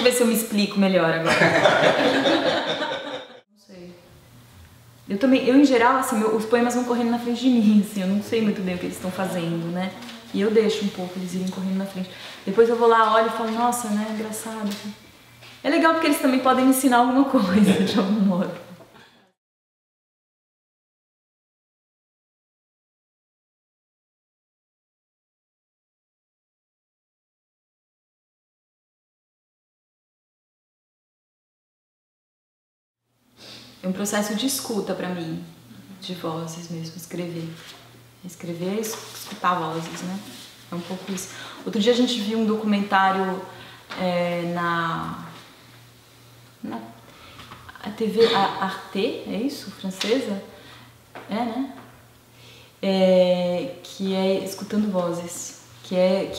ver se eu me explico melhor agora. Não sei. Eu em geral, assim, os poemas vão correndo na frente de mim, assim, eu não sei muito bem o que eles estão fazendo, né? E eu deixo um pouco eles irem correndo na frente. Depois eu vou lá, olho e falo, nossa, né, engraçado. É legal porque eles também podem me ensinar alguma coisa, de algum modo. É um processo de escuta pra mim, de vozes mesmo, escrever. Escrever e escutar vozes, né? É um pouco isso. Outro dia a gente viu um documentário na TV Arte, é isso? Francesa? É, né? Que é Escutando Vozes. Que é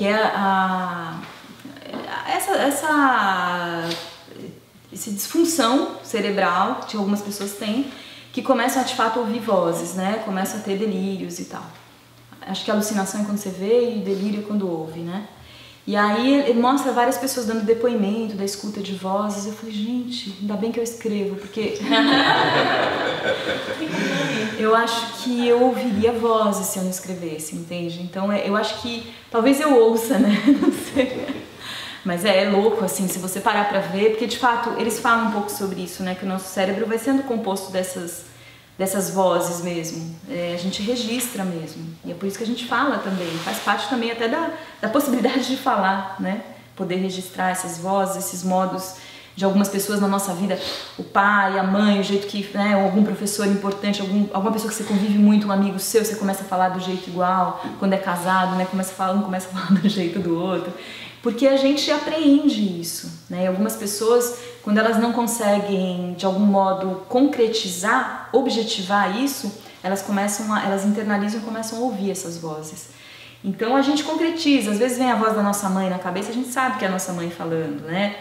essa disfunção cerebral que algumas pessoas têm, que começam a de fato ouvir vozes, né? Começam a ter delírios e tal. Acho que a alucinação é quando você vê e delírio é quando ouve, né? E aí ele mostra várias pessoas dando depoimento da escuta de vozes. Eu falei, gente, ainda bem que eu escrevo, porque eu acho que eu ouviria vozes se eu não escrevesse, entende? Então eu acho que talvez eu ouça, né? Não sei. Mas é louco, assim, se você parar pra ver, porque de fato eles falam um pouco sobre isso, né? Que o nosso cérebro vai sendo composto dessas vozes mesmo, a gente registra mesmo, e é por isso que a gente fala também, faz parte também até da possibilidade de falar, né? Poder registrar essas vozes, esses modos de algumas pessoas na nossa vida, o pai, a mãe, o jeito que, né, algum professor importante, alguma pessoa que você convive muito, um amigo seu, você começa a falar do jeito igual, quando é casado, né, um começa a falar do jeito do outro, porque a gente apreende isso, né? E algumas pessoas, quando elas não conseguem de algum modo concretizar, objetivar isso, elas internalizam e começam a ouvir essas vozes. Então a gente concretiza, às vezes vem a voz da nossa mãe na cabeça, a gente sabe que é a nossa mãe falando, né?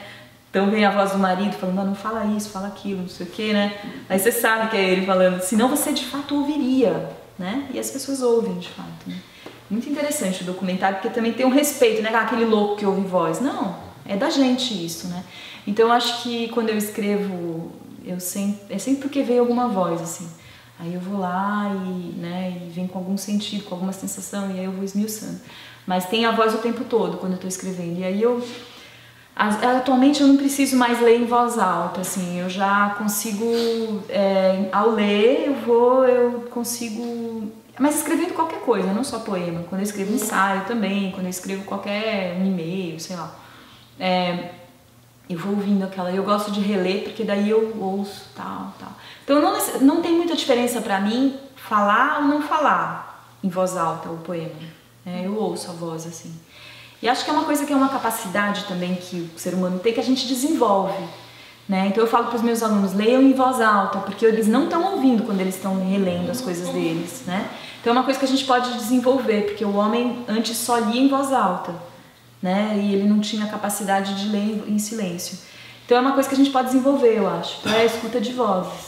Então vem a voz do marido falando, não fala isso, fala aquilo, não sei o que, né? Aí você sabe que é ele falando, senão você de fato ouviria, né? E as pessoas ouvem de fato, né? Muito interessante o documentário, porque também tem um respeito, né? Aquele louco que ouve voz. Não, é da gente isso, né? Então eu acho que quando eu escrevo, é sempre porque veio alguma voz, assim. Aí eu vou lá e vem com algum sentido, com alguma sensação, e aí eu vou esmiuçando. Mas tem a voz o tempo todo quando eu tô escrevendo. E aí atualmente eu não preciso mais ler em voz alta, assim. Eu já consigo, ao ler, eu consigo... Mas escrevendo qualquer coisa, não só poema. Quando eu escrevo ensaio também, quando eu escrevo qualquer e-mail, sei lá. Eu vou ouvindo aquela... Eu gosto de reler, porque daí eu ouço, tal. Então não tem muita diferença pra mim falar ou não falar em voz alta o poema. Eu ouço a voz, assim. E acho que é uma coisa que é uma capacidade também que o ser humano tem, que a gente desenvolve. Né? Então eu falo para os meus alunos, leiam em voz alta, porque eles não estão ouvindo quando eles estão relendo as coisas deles, né? Então é uma coisa que a gente pode desenvolver, porque o homem antes só lia em voz alta, né? E ele não tinha a capacidade de ler em silêncio. Então é uma coisa que a gente pode desenvolver, eu acho, que é a escuta de vozes,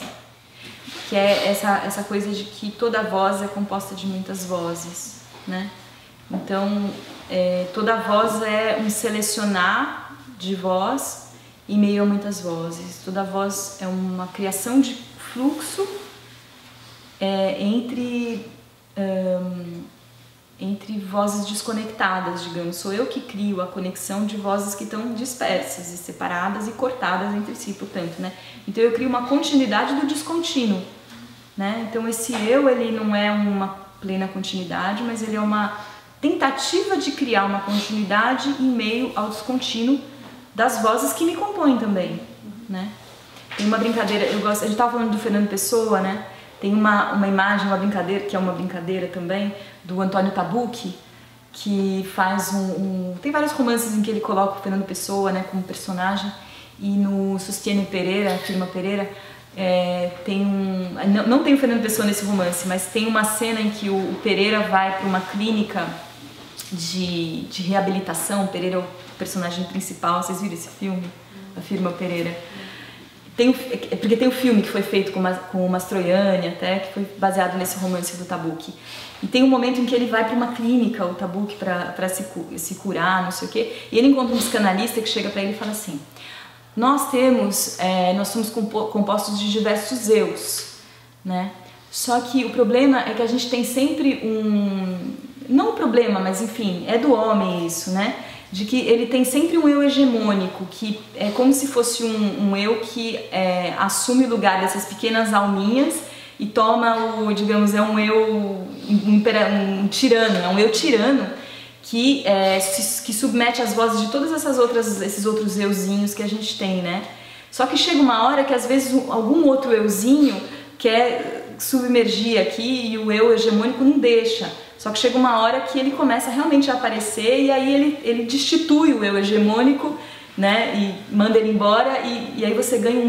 que é essa coisa de que toda voz é composta de muitas vozes, né? Então toda voz é um selecionar de voz em meio a muitas vozes. Toda voz é uma criação de fluxo entre vozes desconectadas, digamos. Sou eu que crio a conexão de vozes que estão dispersas e separadas e cortadas entre si, portanto, né? Então eu crio uma continuidade do descontínuo, né? Então esse eu, ele não é uma plena continuidade, mas ele é uma tentativa de criar uma continuidade em meio ao descontínuo das vozes que me compõem também, né? Tem uma brincadeira, a gente estava falando do Fernando Pessoa, né? Tem uma imagem, uma brincadeira, que é uma brincadeira também, do Antônio Tabucchi, que faz tem vários romances em que ele coloca o Fernando Pessoa, né, como personagem, e no Sostiene Pereira, Firma Pereira, não tem o Fernando Pessoa nesse romance, mas tem uma cena em que o Pereira vai para uma clínica de reabilitação. O Pereira é o personagem principal. Vocês viram esse filme? A Firma Pereira. Porque tem um filme que foi feito com o Mastroianni, até, que foi baseado nesse romance do Tabucchi. E tem um momento em que ele vai para uma clínica, o Tabucchi, para se curar, não sei o quê, e ele encontra um psicanalista que chega para ele e fala assim: nós somos compostos de diversos eus, né? Só que o problema é que a gente tem sempre não um problema, mas enfim, é do homem isso, né? De que ele tem sempre um eu hegemônico, que é como se fosse um eu que assume o lugar dessas pequenas alminhas e toma digamos, é um eu, um tirano, é um eu tirano que submete as vozes de todas esses outros euzinhos que a gente tem, né? Só que chega uma hora que às vezes algum outro euzinho quer submergir aqui e o eu hegemônico não deixa. Só que chega uma hora que ele começa realmente a aparecer e aí ele destitui o eu hegemônico, né, e manda ele embora e aí você ganha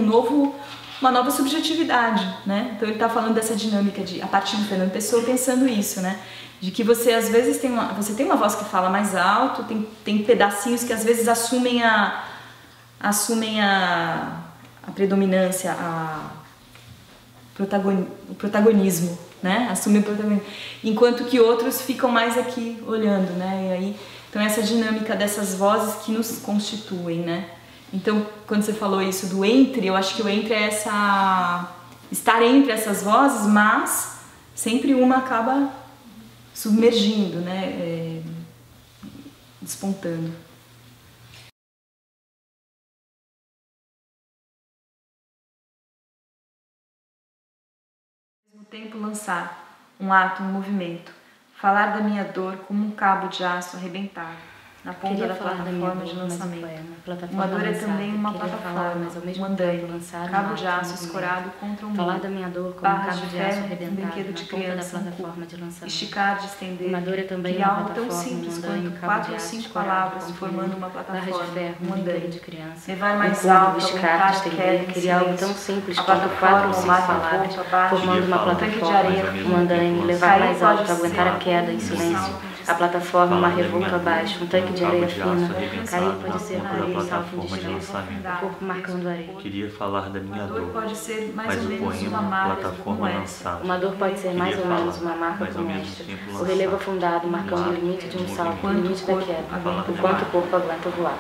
uma nova subjetividade, né? Então ele está falando dessa dinâmica a partir do Fernando Pessoa, pensando isso, né? De que você às vezes você tem uma voz que fala mais alto, tem pedacinhos que às vezes assumem a predominância, o protagonismo, né? Assume o protagonismo, enquanto que outros ficam mais aqui olhando, né? E aí, então essa dinâmica dessas vozes que nos constituem, né? Então, quando você falou isso do entre, eu acho que o entre é estar entre essas vozes, mas sempre uma acaba submergindo, né? Despontando. Tempo lançar um ato, um movimento, falar da minha dor como um cabo de aço arrebentado na ponta da plataforma de lançamento. Uma dor é também uma plataforma, um andaime, cabo de aço escorado contra um falar muro, da minha dor como um barras cabo de de aço ferro, um arrebentado brinquedo de na ponta da criança, plataforma de lançamento. esticar, de estender, Uma dor é também criar uma algo tão plataforma, simples um andaime, quanto cabo 4 de ou aço 5 escorado palavras contra um formando muro, uma barra de plataforma, ferro, um brinquedo andaime. de criança, Levar mais cubo, alto, esticar, aumentar a estender, queda em criar algo silêncio. tão simples A quanto 4 ou plataforma, 5 uma palavras, roupa baixa, formando uma um tanque de plataforma, areia, um andaime, levar cair mais pode alto, aguentar a ser queda em silêncio, a plataforma, uma revolta abaixo, um tanque de areia fina, cair pode ser na areia, da salto plataforma de de lançamento. o corpo marcando areia. Queria falar da minha dor, pode ser mais mas ou o menos uma poema marca plataforma como essa. lançada. Uma dor pode ser mais ou menos uma marca mas ao como mesmo esta. tempo O relevo lançada. afundado, marcando o limite de um salto, o limite da queda, o quanto o corpo aguenta voar.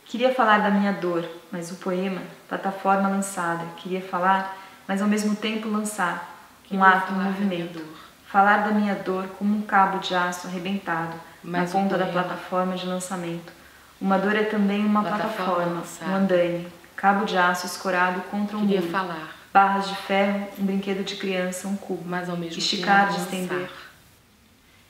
Queria falar da minha dor, mas o poema, plataforma lançada. Queria falar, mas ao mesmo tempo lançar, um ato, um movimento. Falar da minha dor como um cabo de aço arrebentado na ponta da plataforma de lançamento. Uma dor é também uma plataforma, um andaime, cabo de aço escorado contra um muro. Queria falar, Barras de ferro, um brinquedo de criança, um cubo. mas ao mesmo Esticar, tempo de estender. lançar.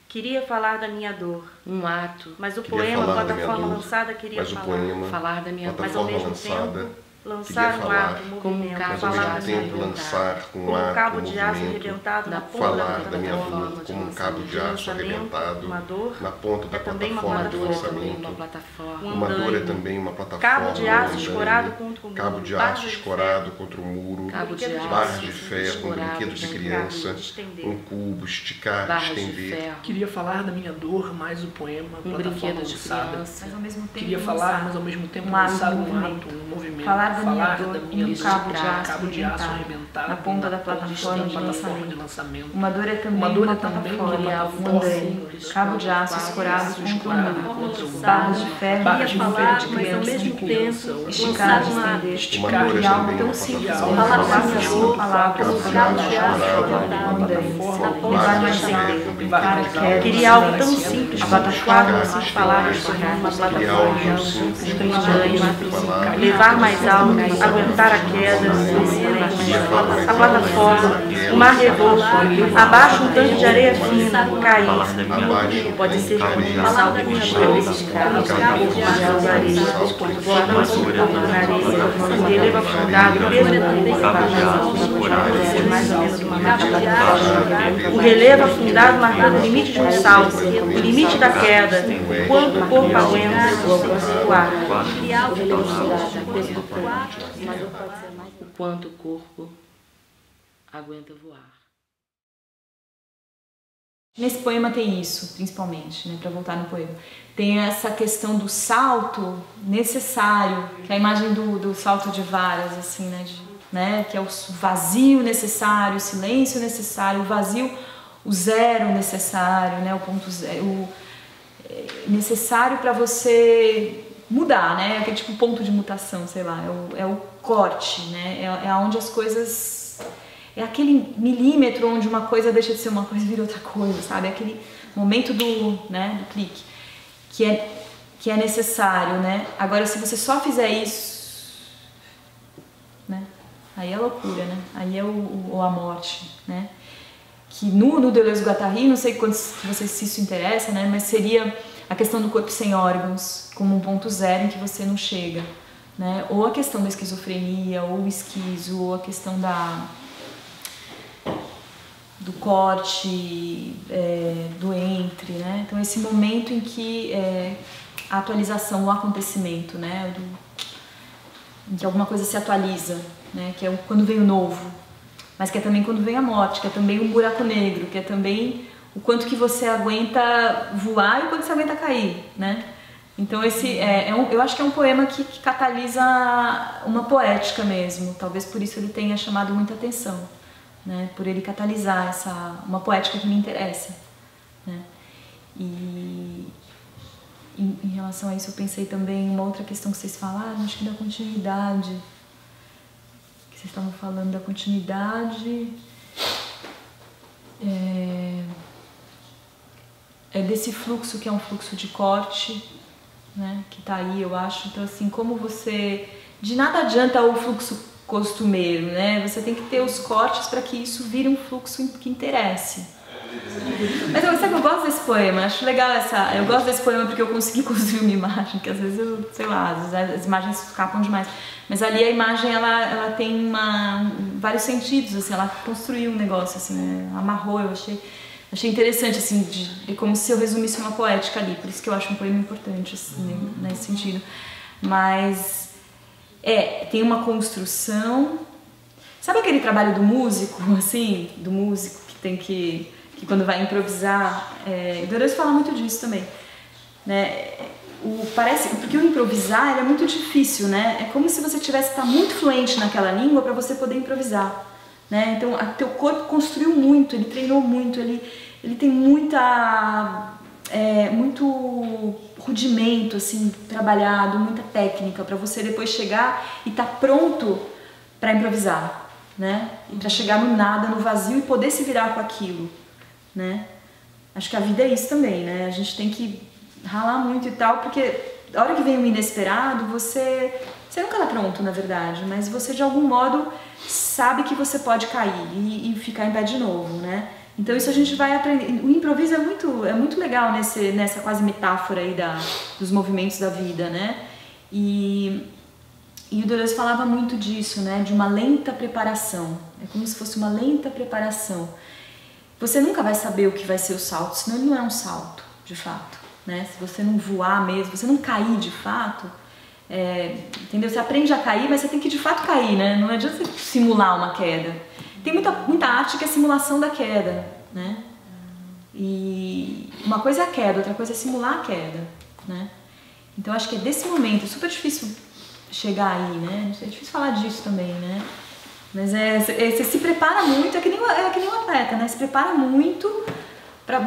Queria falar da minha dor, Um ato, mas o Queria poema falar da minha Plataforma dor, Lançada queria mas o falar. poema, falar da minha dor, Mas ao plataforma mesmo lançada, tempo, lançar queria um falar ato, um como um movimento, cabo mas ao de falar mesmo da aço tempo minha dor. lançar Como um um ato, cabo um de aço movimento, arrebentado na ponta falar da da minha plataforma dor de como um cabo de aço lançamento. arrebentado Uma dor na ponta da é também uma plataforma de plataforma, lançamento. uma plataforma, Uma dor é andaime, também uma plataforma, cabo de aço um escorado andaime, contra o muro, cabo de barras aço de escorado ferro, contra o muro, cabo de aço, barras de ferro, um escorado brinquedo de contra o criança, de estender. um cubo, esticar, barras de estender. ferro, Queria falar da minha dor, mais o poema, um plataforma brinquedo de lançada. criança, Mas ao mesmo tempo Queria lançar. falar, mas ao mesmo tempo Um ato, lançar um um movimento. ato, um movimento. Falar da minha Falar dor da como minha um dor, cabo de aço cabo de aço arrebentado arrebentado na ponta da na plataforma de plataforma lançamento. Uma dor é também Uma dor é uma também plataforma, uma um andaime, simples, cabo de aço quatro escorado aços contra um escorado muro, contra um muro, barras de ferro, barras de Queria ferro falar, de mas ao criança, mesmo criança, tempo esticar, de lançar estender. Uma dor é E algo também tão uma simples plataforma como falar falar da minha cinco dor, palavras, cabo de cabo aço de aço escorado arrebentado um andaime, na ponta levar da mais barras de alto, ferro, um aumentar a brinquedo de queda, Queria algo tão criança, simples a quanto plataforma, quatro ou esticar, cinco palavras estender. formando uma Queria algo plataforma, simples, um quatro ou andaime, cinco palavras, levar mais alto, aguentar a queda, a plataforma, uma revolta, abaixo um tanque de areia fina, cair. abaixo, pode ser areia, como um salto de escada, cabo de aço, areia, salto de voando na areia, um relevo afundado, peso mais ou menos uma marca da plataforma. O relevo afundado marcando o limite de um salto, o limite da queda, quanto o corpo aguenta voar. O relevo afundado, peso do corpo. Uma dor pode ser mais o quanto o corpo aguenta voar. Nesse poema tem isso, principalmente, né, para voltar no poema. Tem essa questão do salto necessário, que é a imagem do salto de varas, assim, né, que é o vazio necessário, o silêncio necessário, o vazio, o zero necessário, né, o ponto zero. necessário para você mudar, né? Aquele tipo ponto de mutação, sei lá, é o corte, né? É onde as coisas... É aquele milímetro onde uma coisa deixa de ser uma coisa e vira outra coisa, sabe? Aquele momento do clique, que é necessário, né? Agora, se você só fizer isso, né? Aí é loucura, né? Aí é a morte, né? Que no Deleuze-Guattari, não sei quantos vocês se isso interessa, né? Mas seria a questão do corpo sem órgãos, como um ponto zero em que você não chega, né? Ou a questão da esquizofrenia, ou o esquizo, ou a questão do corte, do entre, né? Então esse momento em que a atualização, o acontecimento, né? Em que alguma coisa se atualiza, né? Que é quando vem o novo, mas que é também quando vem a morte, que é também um buraco negro, que é também o quanto que você aguenta voar e o quanto você aguenta cair, né? Então eu acho que é um poema que catalisa uma poética mesmo, talvez por isso ele tenha chamado muita atenção, né? Por ele catalisar uma poética que me interessa, né? E em relação a isso eu pensei também em uma outra questão que vocês falaram, acho que da continuidade, que vocês estavam falando da continuidade, desse fluxo que é um fluxo de corte, né, que tá aí, eu acho. Então assim, como você... De nada adianta o fluxo costumeiro, né? Você tem que ter os cortes para que isso vire um fluxo que interesse. Mas sabe que eu gosto desse poema, acho legal eu gosto desse poema porque eu consegui construir uma imagem, que às vezes eu, sei lá, às vezes as imagens escapam demais. Mas ali a imagem, ela tem vários sentidos, assim, ela construiu um negócio, assim, né? Amarrou, eu achei interessante, assim, é como se eu resumisse uma poética ali, por isso que eu acho um poema importante, assim, nesse sentido. Mas, tem uma construção... Sabe aquele trabalho do músico, assim, do músico que tem que quando vai improvisar... O Deleuze fala muito disso também, né? Porque o improvisar é muito difícil, né? É como se você tivesse que estar muito fluente naquela língua para você poder improvisar, né? Então, teu corpo construiu muito, ele treinou muito, ele tem muito rudimento, assim, trabalhado, muita técnica para você depois chegar e estar pronto para improvisar, né? E para chegar no nada, no vazio e poder se virar com aquilo, né? Acho que a vida é isso também, né? A gente tem que ralar muito e tal, porque a hora que vem o inesperado, você nunca tá pronto, na verdade, mas você de algum modo sabe que você pode cair e ficar em pé de novo, né? Então isso a gente vai aprender. O improviso é muito legal nessa quase metáfora aí dos movimentos da vida, né? E o Deleuze falava muito disso, né? De uma lenta preparação. É como se fosse uma lenta preparação. Você nunca vai saber o que vai ser o salto, senão ele não é um salto, de fato, né? Se você não voar mesmo, se você não cair de fato, entendeu? Você aprende a cair, mas você tem que de fato cair, né? Não adianta você simular uma queda. Tem muita arte que é simulação da queda, né? E uma coisa é a queda, outra coisa é simular a queda, né? Então acho que é desse momento, é super difícil chegar aí, né? É difícil falar disso também, né? Mas você se prepara muito, é que nem um atleta, né? Se prepara muito,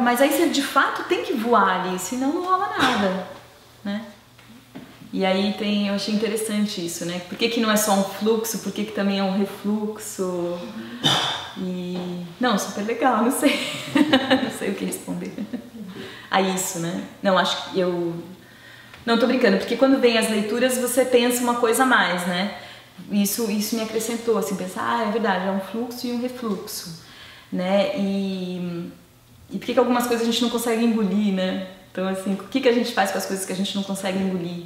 mas aí você de fato tem que voar ali, senão não rola nada, né? E aí eu achei interessante isso, né? Por que não é só um fluxo, por que também é um refluxo? Não, super legal, não sei. Não sei o que responder a isso, né? Não, acho que não, tô brincando, porque quando vem as leituras você pensa uma coisa a mais, né? Isso me acrescentou, assim, pensar, é verdade, é um fluxo e um refluxo, né? E por que algumas coisas a gente não consegue engolir, né? Então, assim, o que a gente faz com as coisas que a gente não consegue engolir?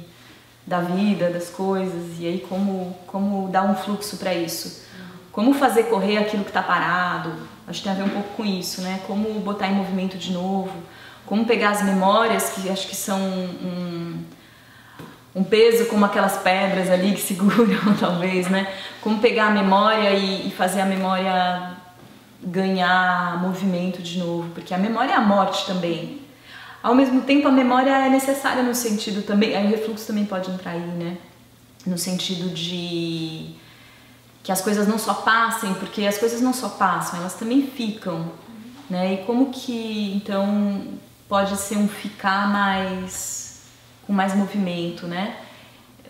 Da vida, das coisas, e aí como dar um fluxo para isso, como fazer correr aquilo que está parado, acho que tem a ver um pouco com isso, né? Como botar em movimento de novo, como pegar as memórias que acho que são um peso, como aquelas pedras ali que seguram talvez, né? Como pegar a memória e fazer a memória ganhar movimento de novo, porque a memória é a morte também. Ao mesmo tempo, a memória é necessária no sentido também, aí o refluxo também pode entrar aí, né? No sentido de que as coisas não só passem, porque as coisas não só passam, elas também ficam, né? E como que, então, pode ser um ficar com mais movimento, né?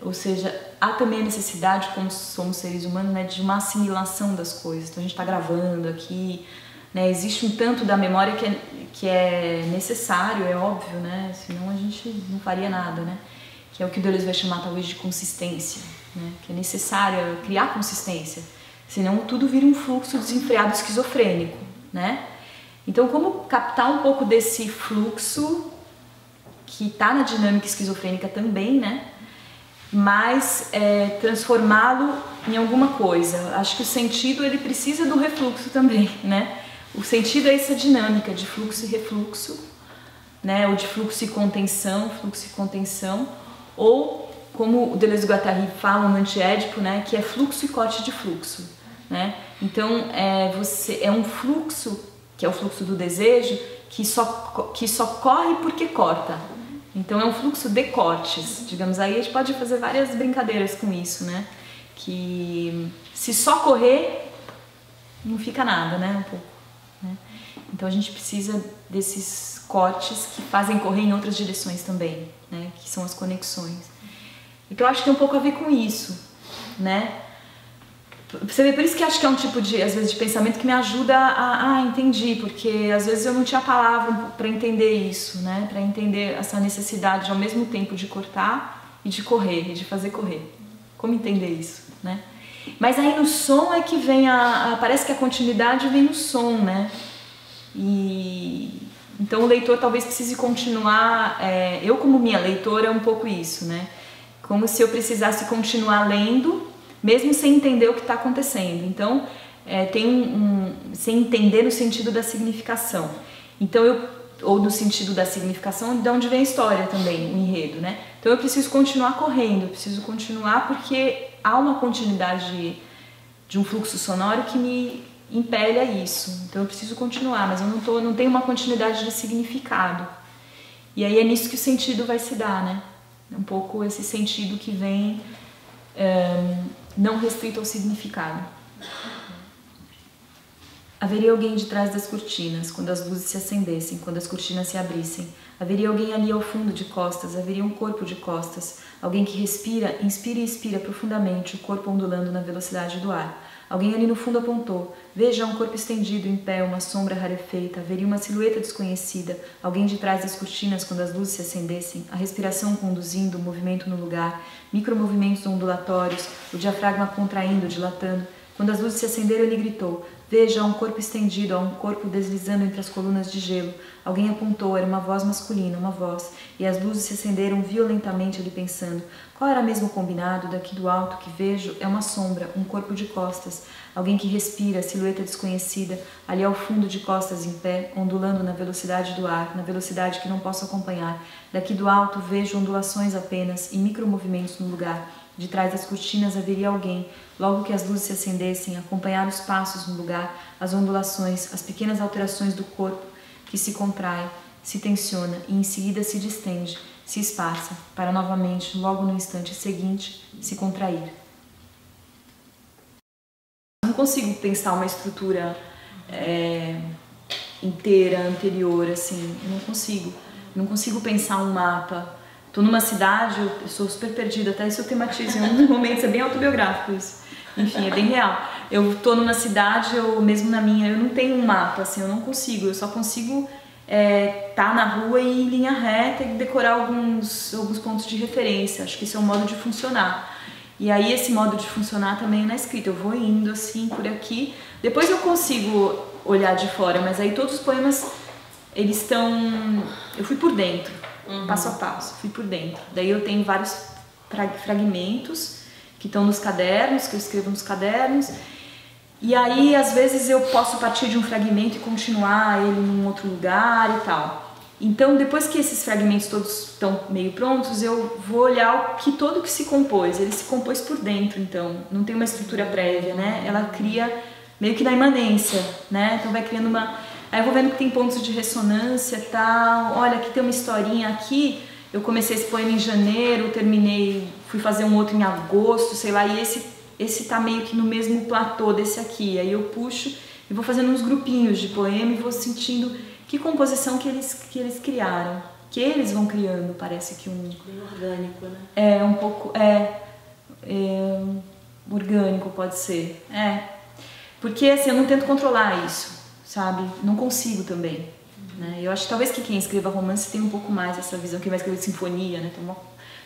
Ou seja, há também a necessidade, como somos seres humanos, né, de uma assimilação das coisas. Então a gente está gravando aqui, né? Existe um tanto da memória que é necessário, é óbvio, né? Senão a gente não faria nada, né? Que é o que o Deleuze vai chamar talvez de consistência, né? Que é necessário criar consistência, senão tudo vira um fluxo desenfreado esquizofrênico, né? Então, como captar um pouco desse fluxo que está na dinâmica esquizofrênica também, né? Mas transformá-lo em alguma coisa. Acho que o sentido ele precisa do refluxo também, né? O sentido é essa dinâmica de fluxo e refluxo, né? Ou de fluxo e contenção, ou como o Deleuze e Guattari falam no Antiédipo, né? Que é fluxo e corte de fluxo, né? Então é um fluxo que é o fluxo do desejo que só corre porque corta. Então é um fluxo de cortes, digamos. Aí a gente pode fazer várias brincadeiras com isso, né? Que se só correr não fica nada, né? Um pouco, né? Então a gente precisa desses cortes que fazem correr em outras direções também, né? Que são as conexões. Então eu acho que tem um pouco a ver com isso, né? Você vê, por isso que acho que é um tipo de, às vezes, de pensamento que me ajuda a entendi, porque às vezes eu não tinha palavra para entender isso, né? Para entender essa necessidade ao mesmo tempo de cortar e de correr, e de fazer correr. Como entender isso, né? Mas aí no som é que vem parece que a continuidade vem no som, né? E então o leitor talvez precise continuar, eu como minha leitora é um pouco isso, né? Como se eu precisasse continuar lendo, mesmo sem entender o que está acontecendo. Então, sem entender no sentido da significação. Então, ou no sentido da significação, de onde vem a história também, o enredo, né? Então, eu preciso continuar correndo, eu preciso continuar porque há uma continuidade de um fluxo sonoro que me impele a isso. Então, eu preciso continuar, mas eu não tenho uma continuidade de significado. E aí é nisso que o sentido vai se dar, né? Um pouco esse sentido que vem não restrito ao significado. Haveria alguém de trás das cortinas, quando as luzes se acendessem, quando as cortinas se abrissem. Haveria alguém ali ao fundo de costas, haveria um corpo de costas. Alguém que respira, inspira e expira profundamente, o corpo ondulando na velocidade do ar. Alguém ali no fundo apontou. Veja um corpo estendido em pé, uma sombra rarefeita. Haveria uma silhueta desconhecida. Alguém de trás das cortinas, quando as luzes se acendessem. A respiração conduzindo, o movimento no lugar. Micromovimentos ondulatórios, o diafragma contraindo, dilatando. Quando as luzes se acenderam, ele gritou. Veja, há um corpo estendido, há um corpo deslizando entre as colunas de gelo. Alguém apontou, era uma voz masculina, uma voz. E as luzes se acenderam violentamente, ele pensando. Qual era mesmo o combinado? Daqui do alto que vejo é uma sombra, um corpo de costas. Alguém que respira, silhueta desconhecida, ali ao fundo de costas em pé, ondulando na velocidade do ar, na velocidade que não posso acompanhar. Daqui do alto vejo ondulações apenas e micromovimentos no lugar. De trás das cortinas haveria alguém. Logo que as luzes se acendessem, acompanhar os passos no lugar, as ondulações, as pequenas alterações do corpo que se contrai, se tensiona e em seguida se distende, se esparça, para novamente, logo no instante seguinte, se contrair. Não consigo pensar uma estrutura inteira, anterior, assim, eu não consigo pensar um mapa. Estou numa cidade, eu sou super perdida, até isso eu tematizo em alguns momentos, é bem autobiográfico isso. Enfim, é bem real. Eu estou numa cidade, eu mesmo na minha, eu não tenho um mapa, assim, eu não consigo, eu só consigo estar na rua e ir em linha reta e decorar alguns pontos de referência. Acho que esse é um modo de funcionar. E aí esse modo de funcionar também é na escrita, eu vou indo assim, por aqui, depois eu consigo olhar de fora, mas aí todos os poemas, eles estão... eu fui por dentro. Passo a passo, fui por dentro. Daí eu tenho vários fragmentos que estão nos cadernos, que eu escrevo nos cadernos. E aí, às vezes, eu posso partir de um fragmento e continuar ele em outro lugar e tal. Então, depois que esses fragmentos todos estão meio prontos, eu vou olhar todo que se compôs. Ele se compôs por dentro, então. Não tem uma estrutura prévia, né? Ela cria meio que na imanência, né? Então, vai criando uma... Aí eu vou vendo que tem pontos de ressonância e tal. Olha, aqui tem uma historinha aqui. Eu comecei esse poema em janeiro, terminei, fui fazer um outro em agosto, sei lá. E esse tá meio que no mesmo platô desse aqui. Aí eu puxo e vou fazendo uns grupinhos de poema e vou sentindo que composição que eles criaram, que eles vão criando, parece que Bem orgânico, né? um pouco, orgânico pode ser, porque assim, eu não tento controlar isso, sabe, não consigo também, né? Eu acho que talvez que quem escreva romance tenha um pouco mais essa visão, quem vai escrever sinfonia, né, tem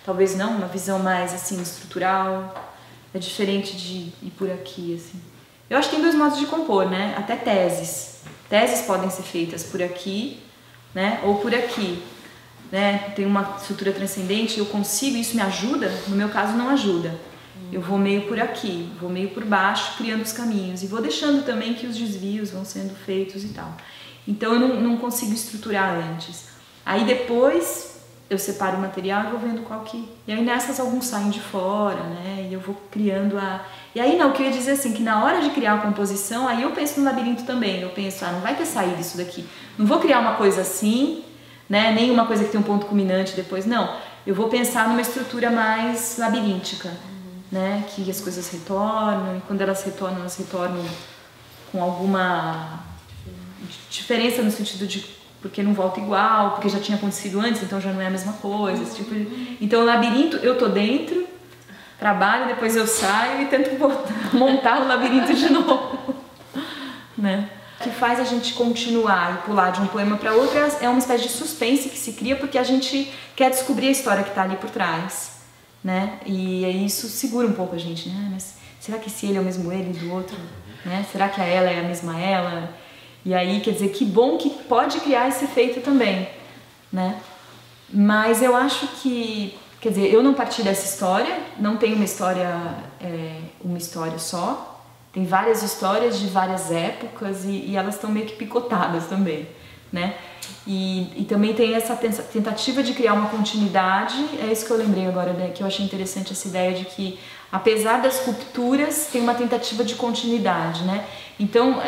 talvez não, uma visão mais assim, estrutural, é diferente de ir por aqui, assim. Eu acho que tem dois modos de compor, né, até teses podem ser feitas por aqui, né, ou por aqui, né, tem uma estrutura transcendente, eu consigo, isso me ajuda, no meu caso não ajuda. Eu vou meio por aqui, vou meio por baixo, criando os caminhos. E vou deixando também que os desvios vão sendo feitos e tal. Então eu não consigo estruturar antes. Aí depois eu separo o material e vou vendo qual que... E aí nessas alguns saem de fora, né? E eu vou criando a... E aí não, o que eu ia dizer assim, que na hora de criar a composição, aí eu penso no labirinto também. Eu penso, não vai ter saída isso daqui. Não vou criar uma coisa assim, né? Nem uma coisa que tem um ponto culminante depois, não. Eu vou pensar numa estrutura mais labiríntica. Né, que as coisas retornam, e quando elas retornam com alguma diferença no sentido de porque não volta igual, porque já tinha acontecido antes, então já não é a mesma coisa, esse tipo de... Então o labirinto, eu tô dentro, trabalho, depois eu saio e tento montar o labirinto de novo, né? O que faz a gente continuar e pular de um poema para outro é uma espécie de suspense que se cria porque a gente quer descobrir a história que está ali por trás. Né? E isso segura um pouco a gente, né? Mas será que esse ele é o mesmo ele do outro? Né? Será que a ela é a mesma ela? E aí, quer dizer, que bom que pode criar esse efeito também, né? Mas eu acho que, quer dizer, eu não parti dessa história, não tem uma história só, tem várias histórias de várias épocas e elas estão meio que picotadas também, né? E também tem essa tentativa de criar uma continuidade, é isso que eu lembrei agora, né, que eu achei interessante essa ideia de que, apesar das rupturas, tem uma tentativa de continuidade, né? Então,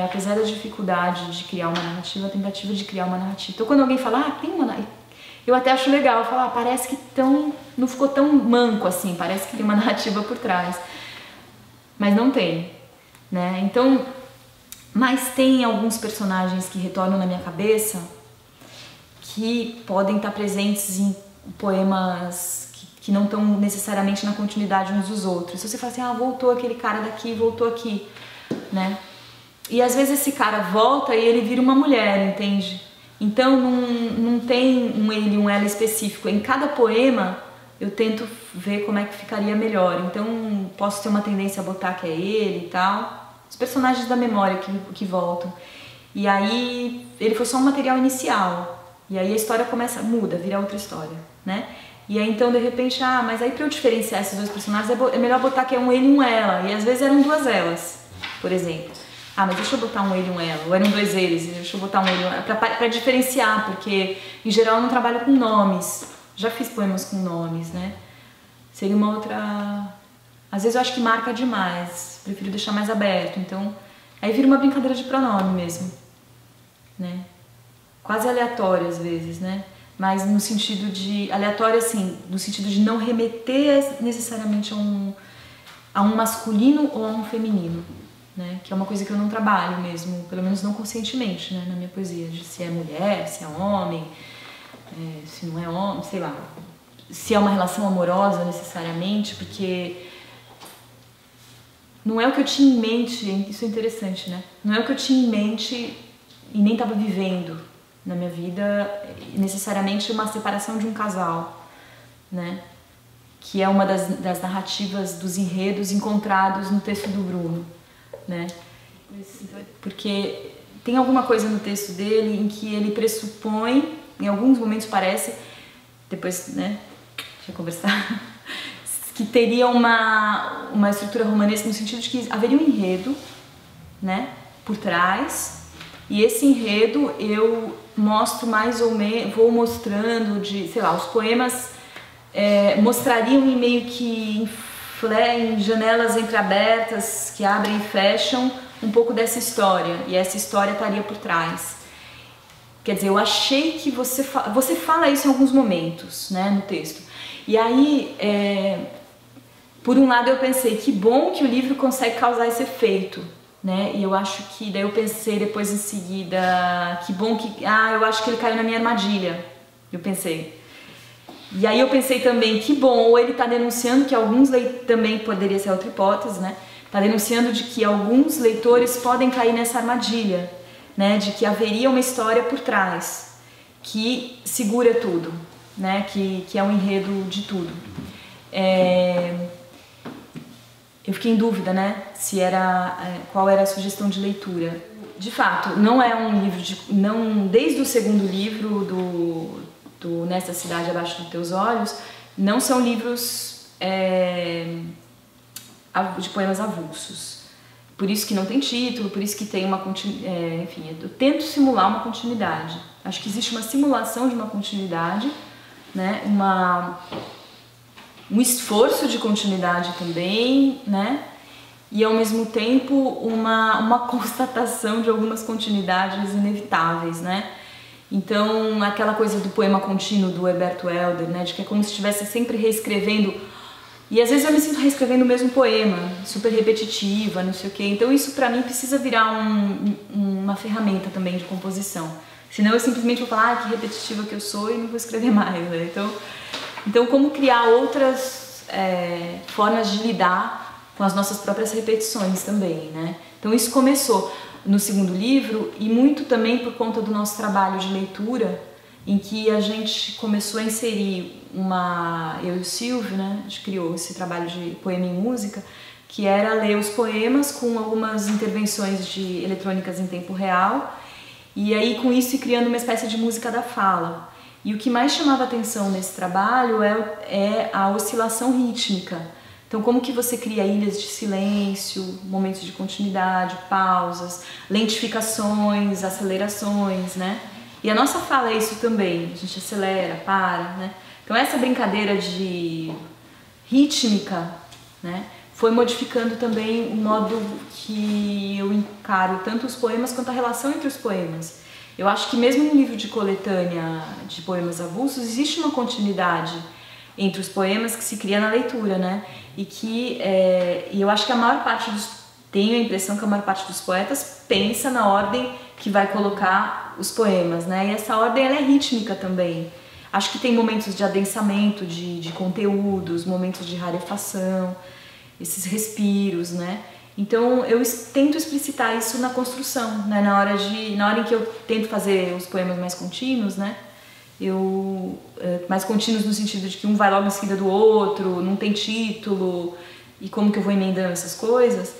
apesar da dificuldade de criar uma narrativa, a tentativa de criar uma narrativa. Então, quando alguém fala, tem uma narrativa, eu até acho legal, falar, parece que não ficou tão manco assim, parece que tem uma narrativa por trás. Mas não tem, né? Então, mas tem alguns personagens que retornam na minha cabeça que podem estar presentes em poemas que não estão necessariamente na continuidade uns dos outros. Se você fala assim, voltou aquele cara daqui, voltou aqui, né? E às vezes esse cara volta e ele vira uma mulher, entende? Então não tem um ele e um ela específico. Em cada poema eu tento ver como é que ficaria melhor. Então posso ter uma tendência a botar que é ele e tal. Os personagens da memória que voltam. E aí ele foi só um material inicial. E aí a história muda, vira outra história, né? E aí então de repente, mas aí pra eu diferenciar esses dois personagens é melhor botar que é um ele e um ela. E às vezes eram duas elas, por exemplo. Mas deixa eu botar um ele e um ela. Ou eram dois eles, deixa eu botar um ele e um ela. Pra diferenciar, porque em geral eu não trabalho com nomes. Já fiz poemas com nomes, né? Seria uma outra... Às vezes eu acho que marca demais, prefiro deixar mais aberto, então... Aí vira uma brincadeira de pronome mesmo, né? Quase aleatório às vezes, né? Mas no sentido de... Aleatório assim, no sentido de não remeter necessariamente a um masculino ou a um feminino, né? Que é uma coisa que eu não trabalho mesmo, pelo menos não conscientemente, né? Na minha poesia, de se é mulher, se é homem, se não é homem, sei lá. Se é uma relação amorosa necessariamente, porque... Não é o que eu tinha em mente, isso é interessante, né? Não é o que eu tinha em mente e nem estava vivendo na minha vida, necessariamente uma separação de um casal, né? Que é uma das narrativas dos enredos encontrados no texto do Bruno, né? Porque tem alguma coisa no texto dele em que ele pressupõe, em alguns momentos parece, depois, né? Deixa eu conversar... que teria uma estrutura romanesca no sentido de que haveria um enredo, né, por trás, e esse enredo eu mostro mais ou menos, vou mostrando sei lá, os poemas mostrariam em meio que em janelas entreabertas que abrem e fecham um pouco dessa história, e essa história estaria por trás. Quer dizer, eu achei que você fala isso em alguns momentos, né, no texto, e aí... Por um lado eu pensei, que bom que o livro consegue causar esse efeito, né? E eu acho que, daí eu pensei depois em seguida, que bom que, eu acho que ele caiu na minha armadilha, eu pensei. E aí eu pensei também, que bom, ou ele está denunciando que alguns leitores, também poderia ser outra hipótese, né? Está denunciando de que alguns leitores podem cair nessa armadilha, né? De que haveria uma história por trás, que segura tudo, né? Que é um enredo de tudo. Eu fiquei em dúvida, né? Qual era a sugestão de leitura. De fato, não é um livro desde o segundo livro do Nessa Cidade Abaixo dos Teus Olhos, não são livros de poemas avulsos. Por isso que não tem título, por isso que tem uma continuidade. Enfim, eu tento simular uma continuidade. Acho que existe uma simulação de uma continuidade, né? Um esforço de continuidade também, né? E ao mesmo tempo uma constatação de algumas continuidades inevitáveis, né? Então, aquela coisa do poema contínuo do Heberto Helder, né? De que é como se estivesse sempre reescrevendo. E às vezes eu me sinto reescrevendo o mesmo poema, super repetitiva, não sei o quê. Então isso pra mim precisa virar uma ferramenta também de composição. Senão eu simplesmente vou falar, que repetitiva que eu sou e não vou escrever mais, né? Então como criar outras formas de lidar com as nossas próprias repetições também, né? Então isso começou no segundo livro e muito também por conta do nosso trabalho de leitura, em que a gente começou a inserir eu e o Silvio, né? A gente criou esse trabalho de poema em música, que era ler os poemas com algumas intervenções eletrônicas em tempo real, e aí com isso ir criando uma espécie de música da fala. E o que mais chamava atenção nesse trabalho é a oscilação rítmica. Então, como que você cria ilhas de silêncio, momentos de continuidade, pausas, lentificações, acelerações, né? E a nossa fala é isso também, a gente acelera, para, né? Então essa brincadeira de rítmica, né, foi modificando também o modo que eu encaro tanto os poemas quanto a relação entre os poemas. Eu acho que mesmo no livro de coletânea de poemas avulsos existe uma continuidade entre os poemas que se cria na leitura, né? E eu acho que tenho a impressão que a maior parte dos poetas pensa na ordem que vai colocar os poemas, né? E essa ordem ela é rítmica também. Acho que tem momentos de adensamento de conteúdos, momentos de rarefação, esses respiros, né? Então eu tento explicitar isso na construção, né? Na hora em que eu tento fazer os poemas mais contínuos, né? Mais contínuos no sentido de que um vai logo em seguida do outro, não tem título, e como que eu vou emendando essas coisas.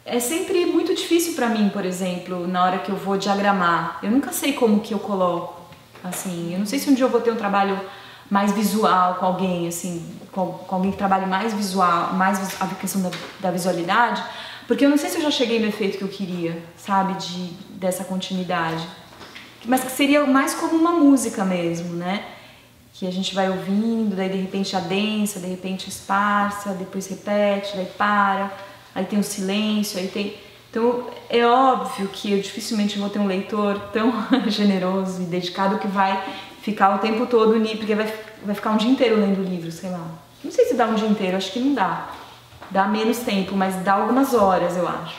É sempre muito difícil para mim, por exemplo, na hora que eu vou diagramar. Eu nunca sei como que eu coloco, assim. Eu não sei se um dia eu vou ter um trabalho mais visual com alguém, assim, com alguém que trabalhe mais visual, mais a questão da visualidade, porque eu não sei se eu já cheguei no efeito que eu queria, sabe, dessa continuidade. Mas que seria mais como uma música mesmo, né? Que a gente vai ouvindo, daí de repente adensa, de repente esparça, depois repete, daí para, aí tem o silêncio, aí tem... Então é óbvio que eu dificilmente vou ter um leitor tão generoso e dedicado que vai ficar o tempo todo porque vai ficar um dia inteiro lendo o livro, sei lá. Não sei se dá um dia inteiro, acho que não dá. Dá menos tempo, mas dá algumas horas, eu acho.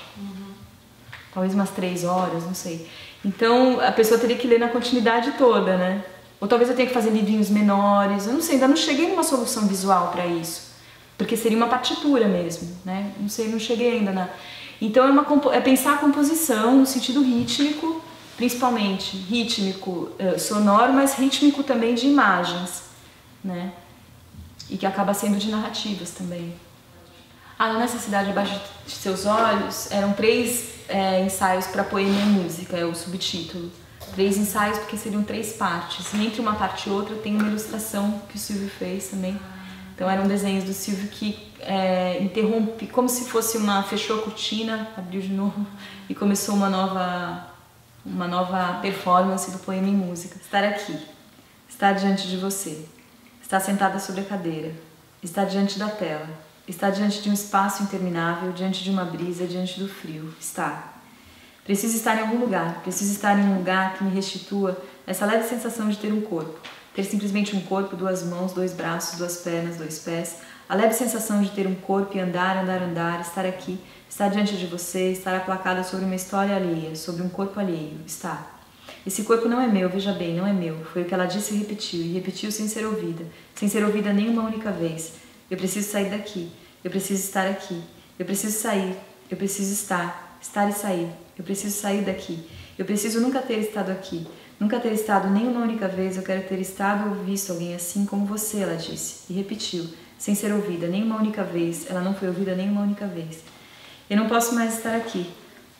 Talvez umas 3 horas, não sei. Então a pessoa teria que ler na continuidade toda, né? Ou talvez eu tenha que fazer livrinhos menores, eu não sei, ainda não cheguei numa solução visual para isso. Porque seria uma partitura mesmo, né? Não sei, não cheguei ainda Então é pensar a composição no sentido rítmico, principalmente rítmico sonoro, mas rítmico também de imagens, né? E que acaba sendo de narrativas também. Nessa Cidade Abaixo de Seus Olhos eram 3 ensaios para poema e música, é o subtítulo. 3 ensaios porque seriam 3 partes. E entre uma parte e outra tem uma ilustração que o Silvio fez também. Então eram desenhos do Silvio que interrompe, como se fosse fechou a cortina, abriu de novo e começou uma nova performance do poema em música. Estar aqui, estar diante de você, estar sentada sobre a cadeira, estar diante da tela, estar diante de um espaço interminável, diante de uma brisa, diante do frio, estar. Preciso estar em algum lugar, preciso estar em um lugar que me restitua essa leve sensação de ter um corpo. Ter simplesmente um corpo, 2 mãos, 2 braços, 2 pernas, 2 pés. A leve sensação de ter um corpo e andar, estar aqui, Estar diante de você, estar aplacada sobre uma história alheia, sobre um corpo alheio, estar. Esse corpo não é meu, veja bem, não é meu. Foi o que ela disse e repetiu sem ser ouvida nenhuma única vez. Eu preciso sair daqui, eu preciso estar aqui, eu preciso sair, eu preciso estar e sair, eu preciso sair daqui, eu preciso nunca ter estado aqui, nunca ter estado nenhuma única vez, eu quero ter estado ou visto alguém assim como você, ela disse, e repetiu, sem ser ouvida nenhuma única vez, ela não foi ouvida nenhuma única vez. Eu não posso mais estar aqui,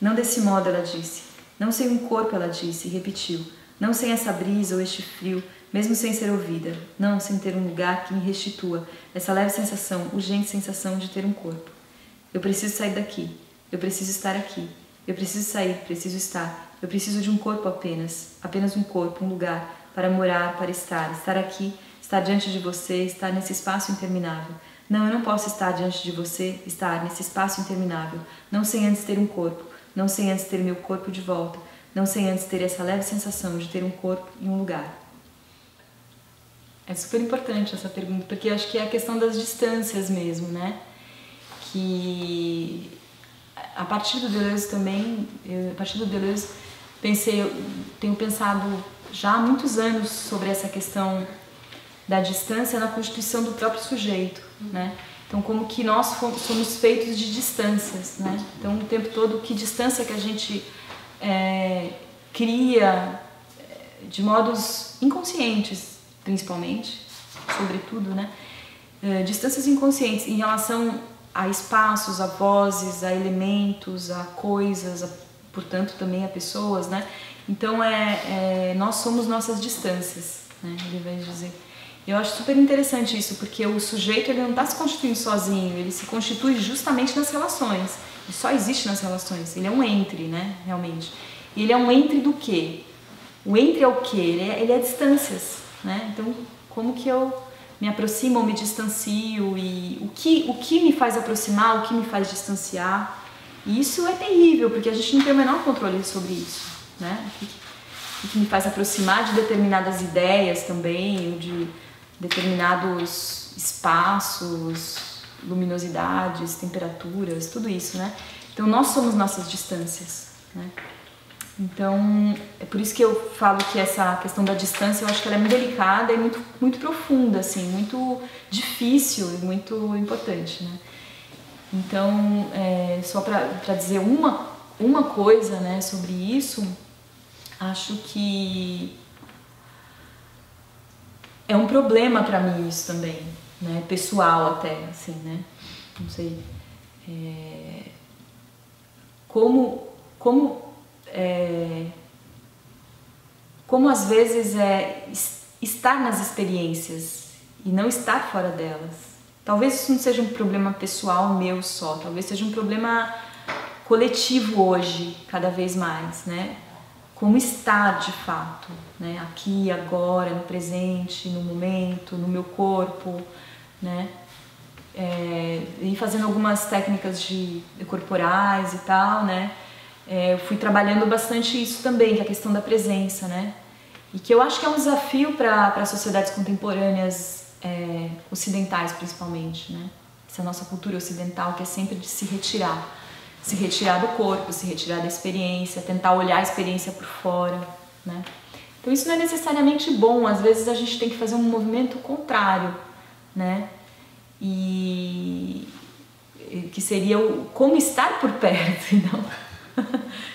não desse modo, ela disse, não sem um corpo, ela disse, e repetiu, não sem essa brisa ou este frio, mesmo sem ser ouvida, não sem ter um lugar que me restitua, essa leve sensação, urgente sensação de ter um corpo. Eu preciso sair daqui, eu preciso estar aqui, eu preciso sair, preciso estar, eu preciso de um corpo apenas um corpo, um lugar, para morar, para estar aqui, estar diante de você, estar nesse espaço interminável. Não, eu não posso estar diante de você, estar nesse espaço interminável, não sem antes ter um corpo, não sem antes ter meu corpo de volta, não sem antes ter essa leve sensação de ter um corpo e um lugar. É super importante essa pergunta, porque eu acho que é a questão das distâncias mesmo, né? Que a partir do Deleuze também, tenho pensado já há muitos anos sobre essa questão da distância na constituição do próprio sujeito, né? Então, como que nós somos feitos de distâncias, né? Então, o tempo todo, que distância que a gente cria de modos inconscientes, principalmente, sobretudo, né? Distâncias inconscientes em relação a espaços, a vozes, a elementos, a coisas, portanto, também a pessoas, né? Então, nós somos nossas distâncias, né? Ele vai dizer. Eu acho super interessante isso, porque o sujeito ele não está se constituindo sozinho, ele se constitui justamente nas relações. Ele só existe nas relações, ele é um entre, né, realmente. E ele é um entre do quê? O entre é o quê? Ele é distâncias, né? Então, como que eu me aproximo ou me distancio e o que me faz aproximar, o que me faz distanciar? E isso é terrível, porque a gente não tem o menor controle sobre isso, né? O que me faz aproximar de determinadas ideias também, ou de determinados espaços, luminosidades, temperaturas, tudo isso, né? Então, nós somos nossas distâncias, né? Então, é por isso que eu falo que essa questão da distância, eu acho que ela é muito delicada e muito profunda, assim, muito difícil e muito importante, né? Então, só para dizer uma coisa, né, sobre isso, acho que é um problema para mim isso também, né, pessoal até, assim, né, não sei, como às vezes estar nas experiências e não estar fora delas. Talvez isso não seja um problema pessoal meu só, talvez seja um problema coletivo hoje, cada vez mais, né? Como estar de fato, né? Aqui, agora, no presente, no momento, no meu corpo, né? E fazendo algumas técnicas corporais e tal, né? Eu fui trabalhando bastante isso também, que é a questão da presença, né? E que eu acho que é um desafio para sociedades contemporâneas ocidentais, principalmente, né? Essa nossa cultura ocidental que é sempre de se retirar do corpo, se retirar da experiência, tentar olhar a experiência por fora, né? Então isso não é necessariamente bom, às vezes a gente tem que fazer um movimento contrário, né? E que seria como estar por perto,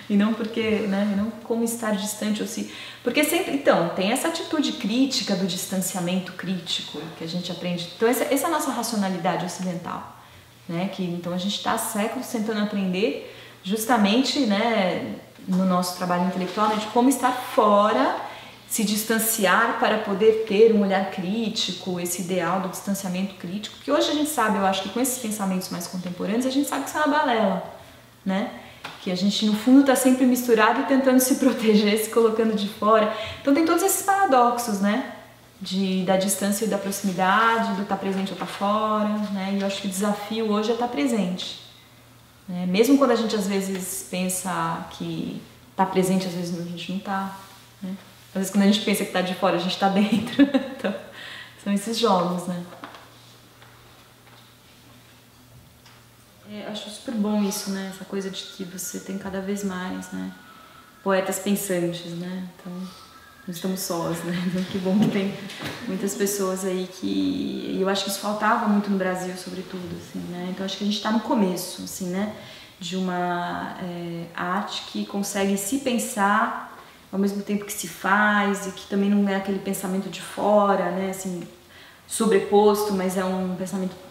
e não porque, né? E não como estar distante ou se... Porque sempre, então, tem essa atitude crítica do distanciamento crítico que a gente aprende. Então essa é a nossa racionalidade ocidental, né? Que então a gente está há séculos tentando aprender justamente, né, no nosso trabalho intelectual, né, de como estar fora, se distanciar para poder ter um olhar crítico, esse ideal do distanciamento crítico, que hoje a gente sabe, eu acho que com esses pensamentos mais contemporâneos, a gente sabe que isso é uma balela, né? Que a gente no fundo está sempre misturado e tentando se proteger, se colocando de fora. Então tem todos esses paradoxos, né? Da distância e da proximidade, do estar presente ou estar fora, né? E eu acho que o desafio hoje é estar presente, né? Mesmo quando a gente às vezes pensa que está presente, às vezes a gente não está, né? Às vezes quando a gente pensa que está de fora, a gente está dentro. Então, são esses jogos, né? Acho super bom isso, né? Essa coisa de que você tem cada vez mais, né? Poetas pensantes, né? Então, não estamos sós, né? Então, que bom que tem muitas pessoas aí que... E eu acho que isso faltava muito no Brasil, sobretudo, assim, né? Então, acho que a gente está no começo, assim, né? De uma arte que consegue se pensar ao mesmo tempo que se faz e que também não é aquele pensamento de fora, né? Assim, sobreposto, mas é um pensamento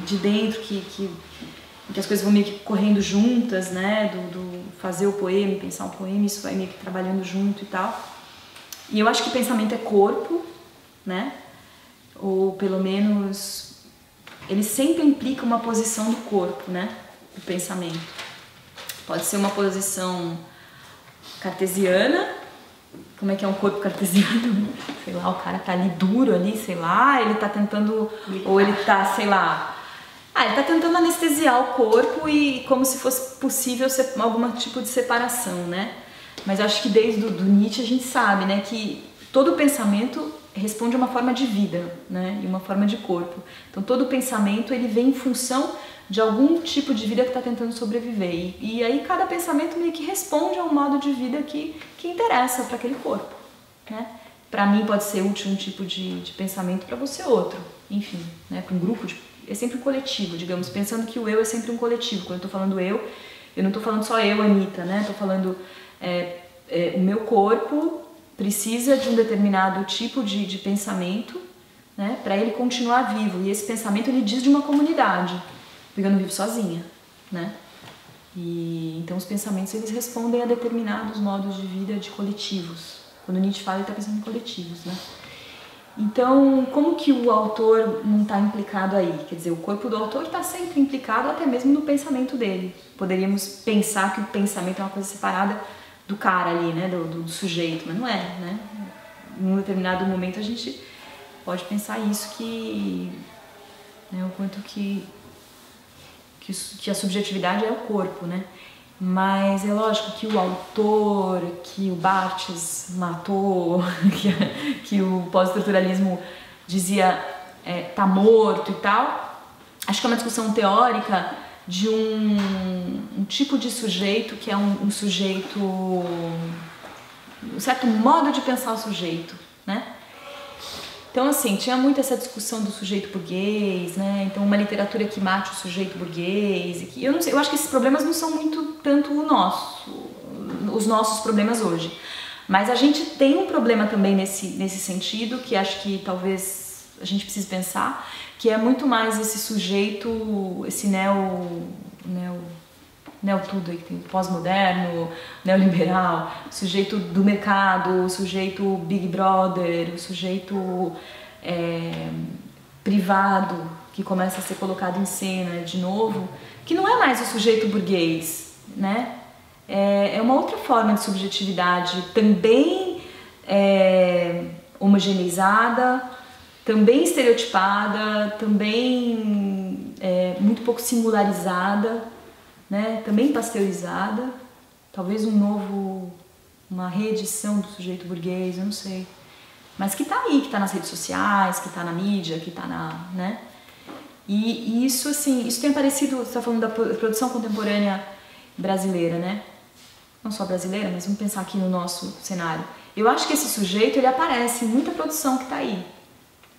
de dentro que as coisas vão meio que correndo juntas, né, do fazer o poema, pensar o poema, isso vai meio que trabalhando junto e tal. E eu acho que pensamento é corpo, né, ou pelo menos ele sempre implica uma posição do corpo, né, o pensamento. Pode ser uma posição cartesiana. Como é que é um corpo cartesiano? Sei lá, o cara tá ali duro ali, sei lá, ele tá tentando, ou ele tá, sei lá, ele tá tentando anestesiar o corpo e como se fosse possível algum tipo de separação, né? Mas eu acho que desde do Nietzsche a gente sabe, né, que todo pensamento responde a uma forma de vida, né, e uma forma de corpo. Então todo pensamento ele vem em função de algum tipo de vida que está tentando sobreviver. E aí cada pensamento meio que responde a um modo de vida que interessa para aquele corpo, né? Para mim pode ser útil um tipo de pensamento, para você outro. Enfim, né, para um grupo é sempre um coletivo, digamos, pensando que o eu é sempre um coletivo. Quando eu estou falando eu não estou falando só eu, Anitta, né? Estou falando o meu corpo precisa de um determinado tipo de pensamento, né, para ele continuar vivo. E esse pensamento ele diz de uma comunidade, porque eu não vivo sozinha, né? E então os pensamentos eles respondem a determinados modos de vida de coletivos. Quando Nietzsche fala, ele está pensando em coletivos, né? Então, como que o autor não está implicado aí? Quer dizer, o corpo do autor está sempre implicado até mesmo no pensamento dele. Poderíamos pensar que o pensamento é uma coisa separada do cara ali, né, do sujeito, mas não é, né? Em um determinado momento a gente pode pensar isso, que, né, o quanto que a subjetividade é o corpo, né? Mas é lógico que o autor, que o Barthes matou, que o pós-estruturalismo dizia tá morto e tal, acho que é uma discussão teórica de um tipo de sujeito que é um sujeito, um certo modo de pensar o sujeito, né? Então, assim, tinha muito essa discussão do sujeito burguês, né? Então, uma literatura que mate o sujeito burguês. E que, eu não sei, eu acho que esses problemas não são muito tanto os nossos problemas hoje. Mas a gente tem um problema também nesse sentido, que acho que talvez a gente precise pensar, que é muito mais esse sujeito, esse tudo aí que tem, pós-moderno, neoliberal, sujeito do mercado, o sujeito Big Brother, o sujeito privado que começa a ser colocado em cena de novo, que não é mais o sujeito burguês, né? É uma outra forma de subjetividade, também homogeneizada, também estereotipada, também muito pouco singularizada, né, também pasteurizada, talvez uma reedição do sujeito burguês, eu não sei, mas que está aí, que está nas redes sociais, que está na mídia, que está né, e isso assim, isso tem aparecido, você está falando da produção contemporânea brasileira, né, não só brasileira, mas vamos pensar aqui no nosso cenário. Eu acho que esse sujeito, ele aparece em muita produção que está aí.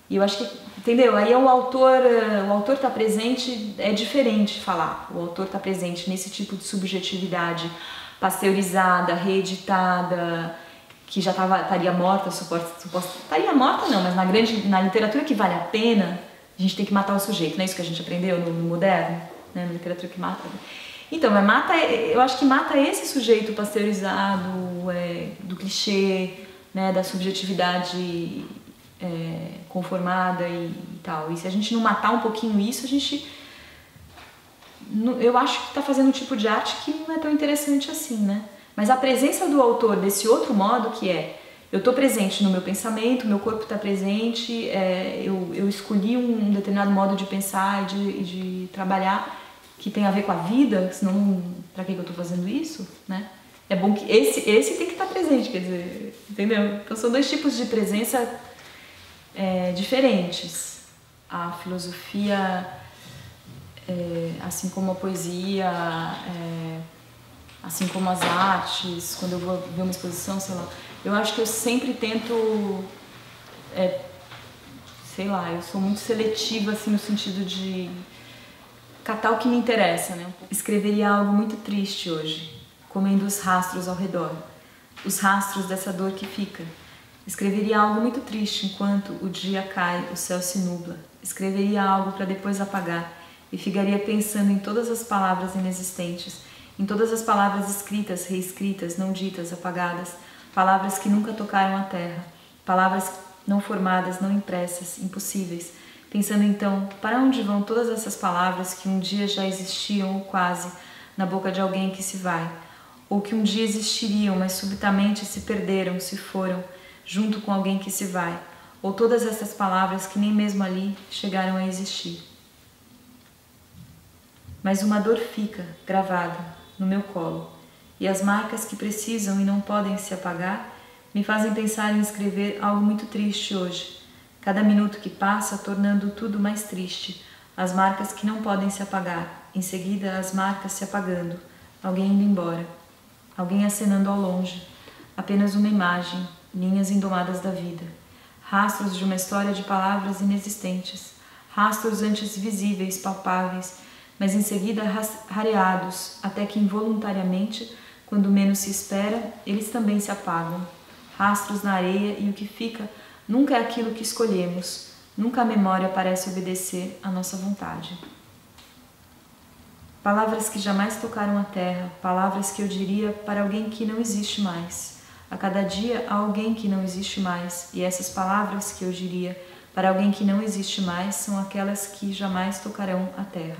E eu acho que, entendeu? Aí o autor está presente, é diferente falar. O autor está presente nesse tipo de subjetividade pasteurizada, reeditada, que já estaria morta, estaria morta não, mas na literatura que vale a pena, a gente tem que matar o sujeito, não é isso que a gente aprendeu no moderno, né? Na literatura que mata. Então, eu acho que mata esse sujeito pasteurizado, do clichê, né? Da subjetividade conformada e tal. E se a gente não matar um pouquinho isso, eu acho que está fazendo um tipo de arte que não é tão interessante assim, né? Mas a presença do autor desse outro modo, que eu estou presente no meu pensamento, meu corpo está presente, eu escolhi um determinado modo de pensar e de trabalhar que tem a ver com a vida, senão para que eu estou fazendo isso, né? É bom que esse tem que estar presente, quer dizer, entendeu? Então são dois tipos de presença diferentes. A filosofia assim como a poesia, assim como as artes, quando eu vou ver uma exposição, sei lá, eu acho que eu sempre tento, sei lá, eu sou muito seletiva assim no sentido de catar o que me interessa, né? Escreveria algo muito triste hoje, comendo os rastros ao redor, os rastros dessa dor que fica. Escreveria algo muito triste enquanto o dia cai, o céu se nubla. Escreveria algo para depois apagar e ficaria pensando em todas as palavras inexistentes, em todas as palavras escritas, reescritas, não ditas, apagadas, palavras que nunca tocaram a terra, palavras não formadas, não impressas, impossíveis. Pensando então, para onde vão todas essas palavras que um dia já existiam ou quase na boca de alguém que se vai, ou que um dia existiriam, mas subitamente se perderam, se foram, junto com alguém que se vai, ou todas essas palavras que nem mesmo ali chegaram a existir. Mas uma dor fica, gravada, no meu colo, e as marcas que precisam e não podem se apagar me fazem pensar em escrever algo muito triste hoje, cada minuto que passa tornando tudo mais triste, as marcas que não podem se apagar, em seguida as marcas se apagando, alguém indo embora, alguém acenando ao longe, apenas uma imagem, linhas indomadas da vida, rastros de uma história de palavras inexistentes, rastros antes visíveis, palpáveis, mas em seguida rareados, até que involuntariamente, quando menos se espera, eles também se apagam, rastros na areia, e o que fica nunca é aquilo que escolhemos, nunca a memória parece obedecer à nossa vontade. Palavras que jamais tocaram a terra, palavras que eu diria para alguém que não existe mais. A cada dia há alguém que não existe mais, e essas palavras que eu diria para alguém que não existe mais são aquelas que jamais tocarão a terra.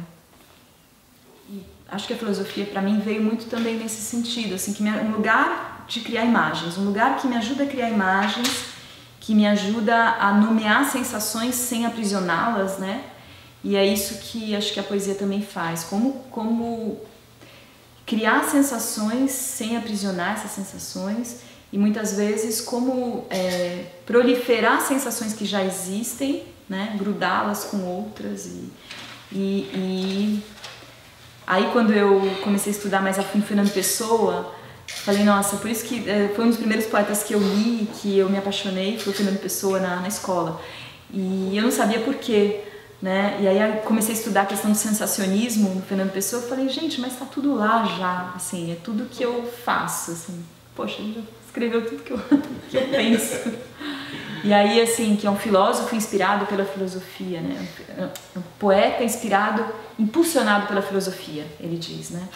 E acho que a filosofia para mim veio muito também nesse sentido, assim, que um lugar de criar imagens, um lugar que me ajuda a criar imagens, que me ajuda a nomear sensações sem aprisioná-las, né? E é isso que acho que a poesia também faz, como criar sensações sem aprisionar essas sensações, e muitas vezes como proliferar sensações que já existem, né? Grudá-las com outras. E aí quando eu comecei a estudar mais a fundo Fernando Pessoa, falei, nossa, por isso que foi um dos primeiros poetas que eu li, que eu me apaixonei, foi o Fernando Pessoa na escola. E eu não sabia por quê, né? E aí eu comecei a estudar a questão do sensacionismo no Fernando Pessoa, eu falei, gente, mas tá tudo lá já, assim, é tudo que eu faço, assim. Poxa, ele já escreveu tudo que eu penso. E aí, assim, que é um filósofo inspirado pela filosofia, né? Um poeta inspirado, impulsionado pela filosofia, ele diz, né?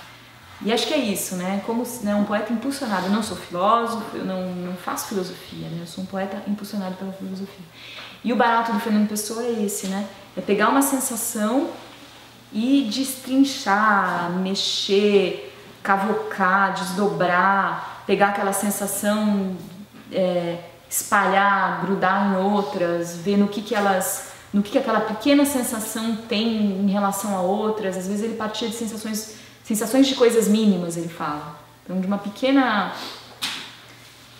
E acho que é isso, né? Como um poeta impulsionado. Eu não sou filósofo, eu não faço filosofia, né? Eu sou um poeta impulsionado pela filosofia. E o barato do Fernando Pessoa é esse, né? É pegar uma sensação e destrinchar, mexer, cavocar, desdobrar, pegar aquela sensação, espalhar, grudar em outras, ver no que aquela pequena sensação tem em relação a outras. Às vezes ele partia de sensações de coisas mínimas, ele fala. Então, de uma pequena,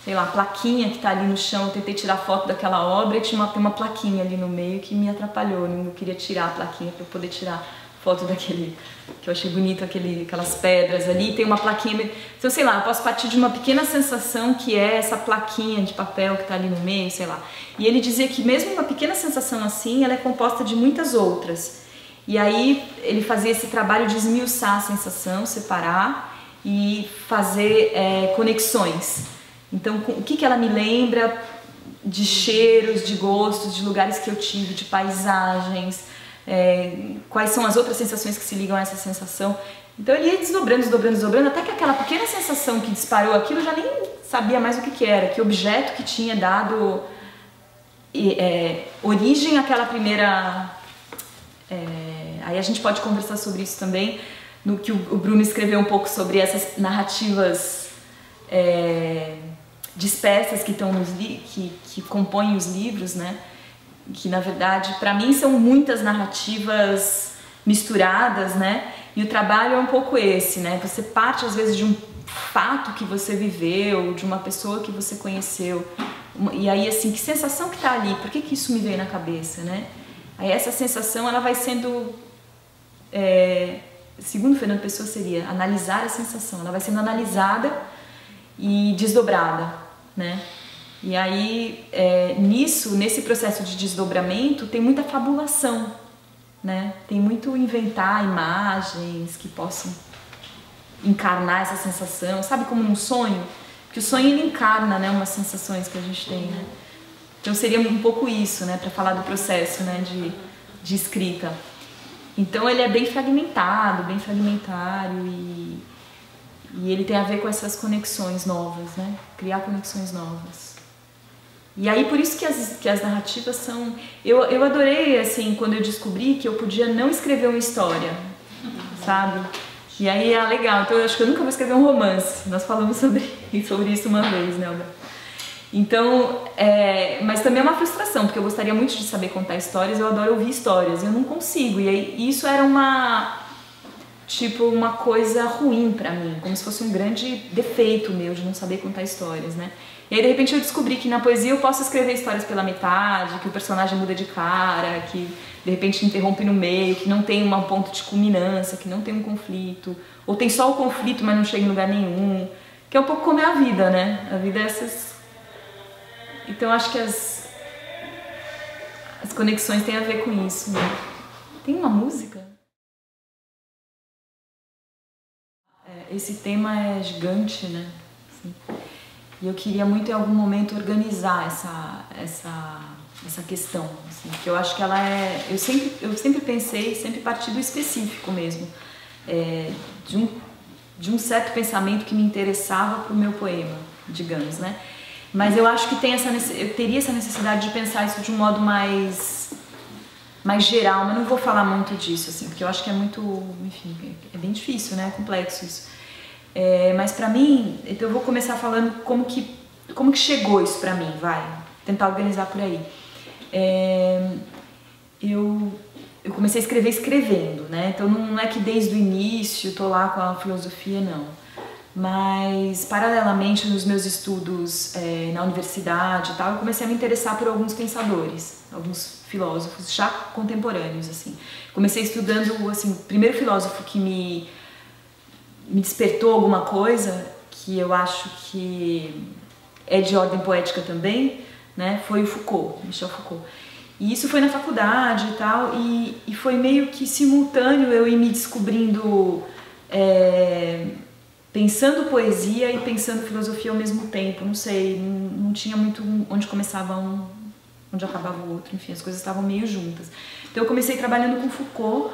sei lá, plaquinha que está ali no chão, eu tentei tirar foto daquela obra e tem uma plaquinha ali no meio que me atrapalhou, eu queria tirar a plaquinha para eu poder tirar foto daquele, que eu achei bonito, aquelas pedras ali, tem uma plaquinha, então sei lá, eu posso partir de uma pequena sensação que é essa plaquinha de papel que está ali no meio, sei lá. E ele dizia que mesmo uma pequena sensação assim, ela é composta de muitas outras. E aí ele fazia esse trabalho de esmiuçar a sensação, separar e fazer conexões. Então, o que ela me lembra de cheiros, de gostos, de lugares que eu tive, de paisagens, quais são as outras sensações que se ligam a essa sensação. Então ele ia desdobrando, até que aquela pequena sensação que disparou aquilo eu já nem sabia mais o que era, que objeto que tinha dado origem àquela primeira... aí a gente pode conversar sobre isso também, no que o Bruno escreveu um pouco sobre essas narrativas dispersas que estão que compõem os livros, né? Que na verdade para mim são muitas narrativas misturadas, né? E o trabalho é um pouco esse, né? Você parte às vezes de um fato que você viveu, de uma pessoa que você conheceu, e aí assim, que sensação que tá ali? Por que isso me veio na cabeça, né? Aí essa sensação ela vai sendo segundo Fernando Pessoa, seria analisar a sensação. Ela vai sendo analisada e desdobrada, né? E aí, nesse processo de desdobramento, tem muita fabulação, né? Tem muito inventar imagens que possam encarnar essa sensação, sabe, como num sonho? Porque o sonho, ele encarna, né, umas sensações que a gente tem, né? Então seria um pouco isso, né, para falar do processo, né, de escrita. Então ele é bem fragmentado, bem fragmentário e ele tem a ver com essas conexões novas, né? Criar conexões novas. E aí por isso que as narrativas são... Eu adorei, assim, quando eu descobri que eu podia não escrever uma história, sabe? E aí é legal, então eu acho que eu nunca vou escrever um romance. Nós falamos sobre isso uma vez, né, Albert? Então, mas também é uma frustração, porque eu gostaria muito de saber contar histórias, eu adoro ouvir histórias, e eu não consigo. E aí, isso era uma coisa ruim pra mim, como se fosse um grande defeito meu de não saber contar histórias, né? E aí, de repente, eu descobri que na poesia eu posso escrever histórias pela metade, que o personagem muda de cara, que de repente interrompe no meio, que não tem um ponto de culminância, que não tem um conflito, ou tem só o conflito, mas não chega em lugar nenhum, que é um pouco como é a vida, né? A vida é essas... Então eu acho que as conexões têm a ver com isso, né? Tem uma música? Esse tema é gigante, né? Assim, e eu queria muito em algum momento organizar essa questão, assim, porque eu acho que ela é... Eu sempre pensei, sempre parti do específico mesmo, de um certo pensamento que me interessava para o meu poema, digamos, né? Mas eu acho que eu teria essa necessidade de pensar isso de um modo mais geral, mas não vou falar muito disso, assim, porque eu acho que é muito, enfim, é bem difícil, né? É complexo isso. Mas pra mim, então eu vou começar falando como que chegou isso pra mim, vai, tentar organizar por aí. Eu comecei a escrever escrevendo, né? Então não é que desde o início tô lá com a filosofia, não. Mas, paralelamente, nos meus estudos na universidade e tal, eu comecei a me interessar por alguns pensadores, alguns filósofos já contemporâneos, assim. Comecei estudando, assim, o primeiro filósofo que me despertou alguma coisa, que eu acho que é de ordem poética também, né, foi o Foucault, Michel Foucault. E isso foi na faculdade e tal, e foi meio que simultâneo eu ir me descobrindo... pensando poesia e pensando filosofia ao mesmo tempo, não sei, não tinha muito onde começava um, onde acabava o outro, enfim, as coisas estavam meio juntas. Então eu comecei trabalhando com Foucault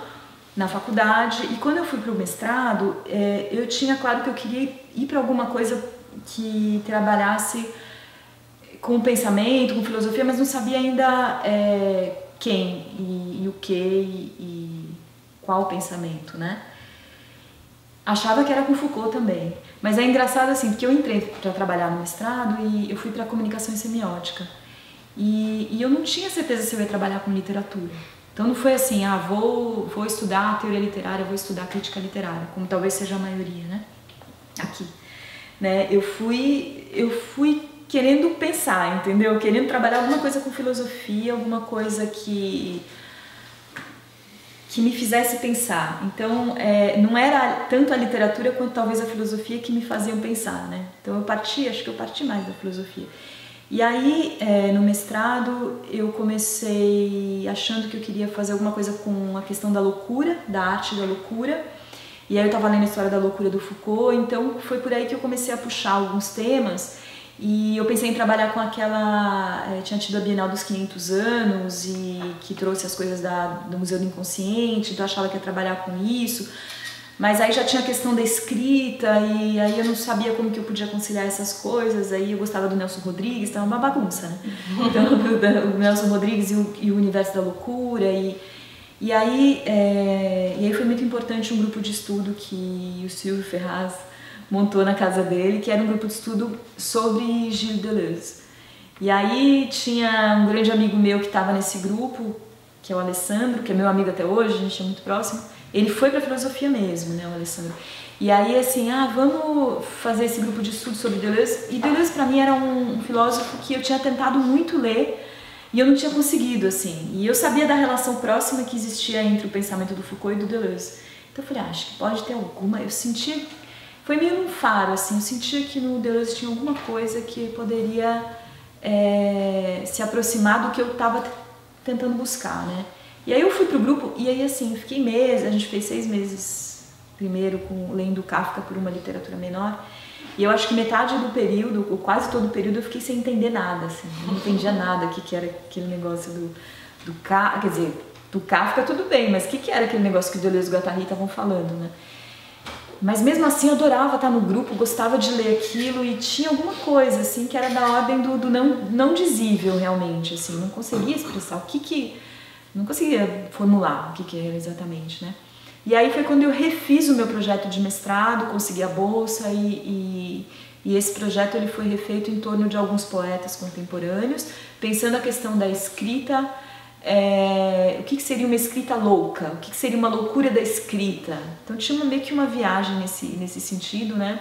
na faculdade e quando eu fui para o mestrado, eu tinha claro que eu queria ir para alguma coisa que trabalhasse com pensamento, com filosofia, mas não sabia ainda quem e o que e qual pensamento, né? Achava que era com Foucault também, mas é engraçado assim, porque eu entrei para trabalhar no mestrado e eu fui para comunicação e semiótica e eu não tinha certeza se eu ia trabalhar com literatura. Então não foi assim, vou estudar teoria literária, vou estudar crítica literária, como talvez seja a maioria, né? Aqui, né? Eu fui querendo pensar, entendeu? Querendo trabalhar alguma coisa com filosofia, alguma coisa que me fizesse pensar. Então, não era tanto a literatura quanto talvez a filosofia que me faziam pensar, né? Então acho que eu parti mais da filosofia. E aí, no mestrado, eu comecei achando que eu queria fazer alguma coisa com a questão da loucura, da arte da loucura. E aí eu estava lendo a história da loucura do Foucault, então foi por aí que eu comecei a puxar alguns temas. E eu pensei em trabalhar com tinha tido a Bienal dos 500 anos e que trouxe as coisas do Museu do Inconsciente, então eu achava que ia trabalhar com isso. Mas aí já tinha a questão da escrita e aí eu não sabia como que eu podia conciliar essas coisas. Aí eu gostava do Nelson Rodrigues, estava uma bagunça, né? Então o Nelson Rodrigues e o universo da loucura e aí foi muito importante um grupo de estudo que o Silvio Ferraz montou na casa dele, que era um grupo de estudo sobre Gilles Deleuze. E aí tinha um grande amigo meu que estava nesse grupo, que é o Alessandro, que é meu amigo até hoje, a gente é muito próximo. Ele foi para filosofia mesmo, né, o Alessandro. E aí assim, vamos fazer esse grupo de estudo sobre Deleuze. E Deleuze para mim era um filósofo que eu tinha tentado muito ler E eu não tinha conseguido, assim. E eu sabia da relação próxima que existia entre o pensamento do Foucault e do Deleuze. Então eu falei, acho que pode ter alguma... Eu sentia... Foi meio um faro, assim. Eu sentia que no Deleuze tinha alguma coisa que poderia se aproximar do que eu estava tentando buscar, né? E aí eu fui pro grupo e aí, assim, fiquei meses. A gente fez 6 meses primeiro lendo Kafka por uma literatura menor. E eu acho que metade do período, ou quase todo o período, eu fiquei sem entender nada, assim. Eu não entendia nada o que era aquele negócio do Kafka, quer dizer, do Kafka tudo bem, mas o que era aquele negócio que o Deleuze e o Guattari estavam falando, né? Mas mesmo assim eu adorava estar no grupo, gostava de ler aquilo e tinha alguma coisa, assim, que era da ordem do não dizível, realmente, assim. Não conseguia expressar não conseguia formular o que era exatamente, né? E aí foi quando eu refiz o meu projeto de mestrado, consegui a bolsa e esse projeto ele foi refeito em torno de alguns poetas contemporâneos, pensando a questão da escrita, o que seria uma escrita louca, o que seria uma loucura da escrita. Então tinha meio que uma viagem nesse sentido, né?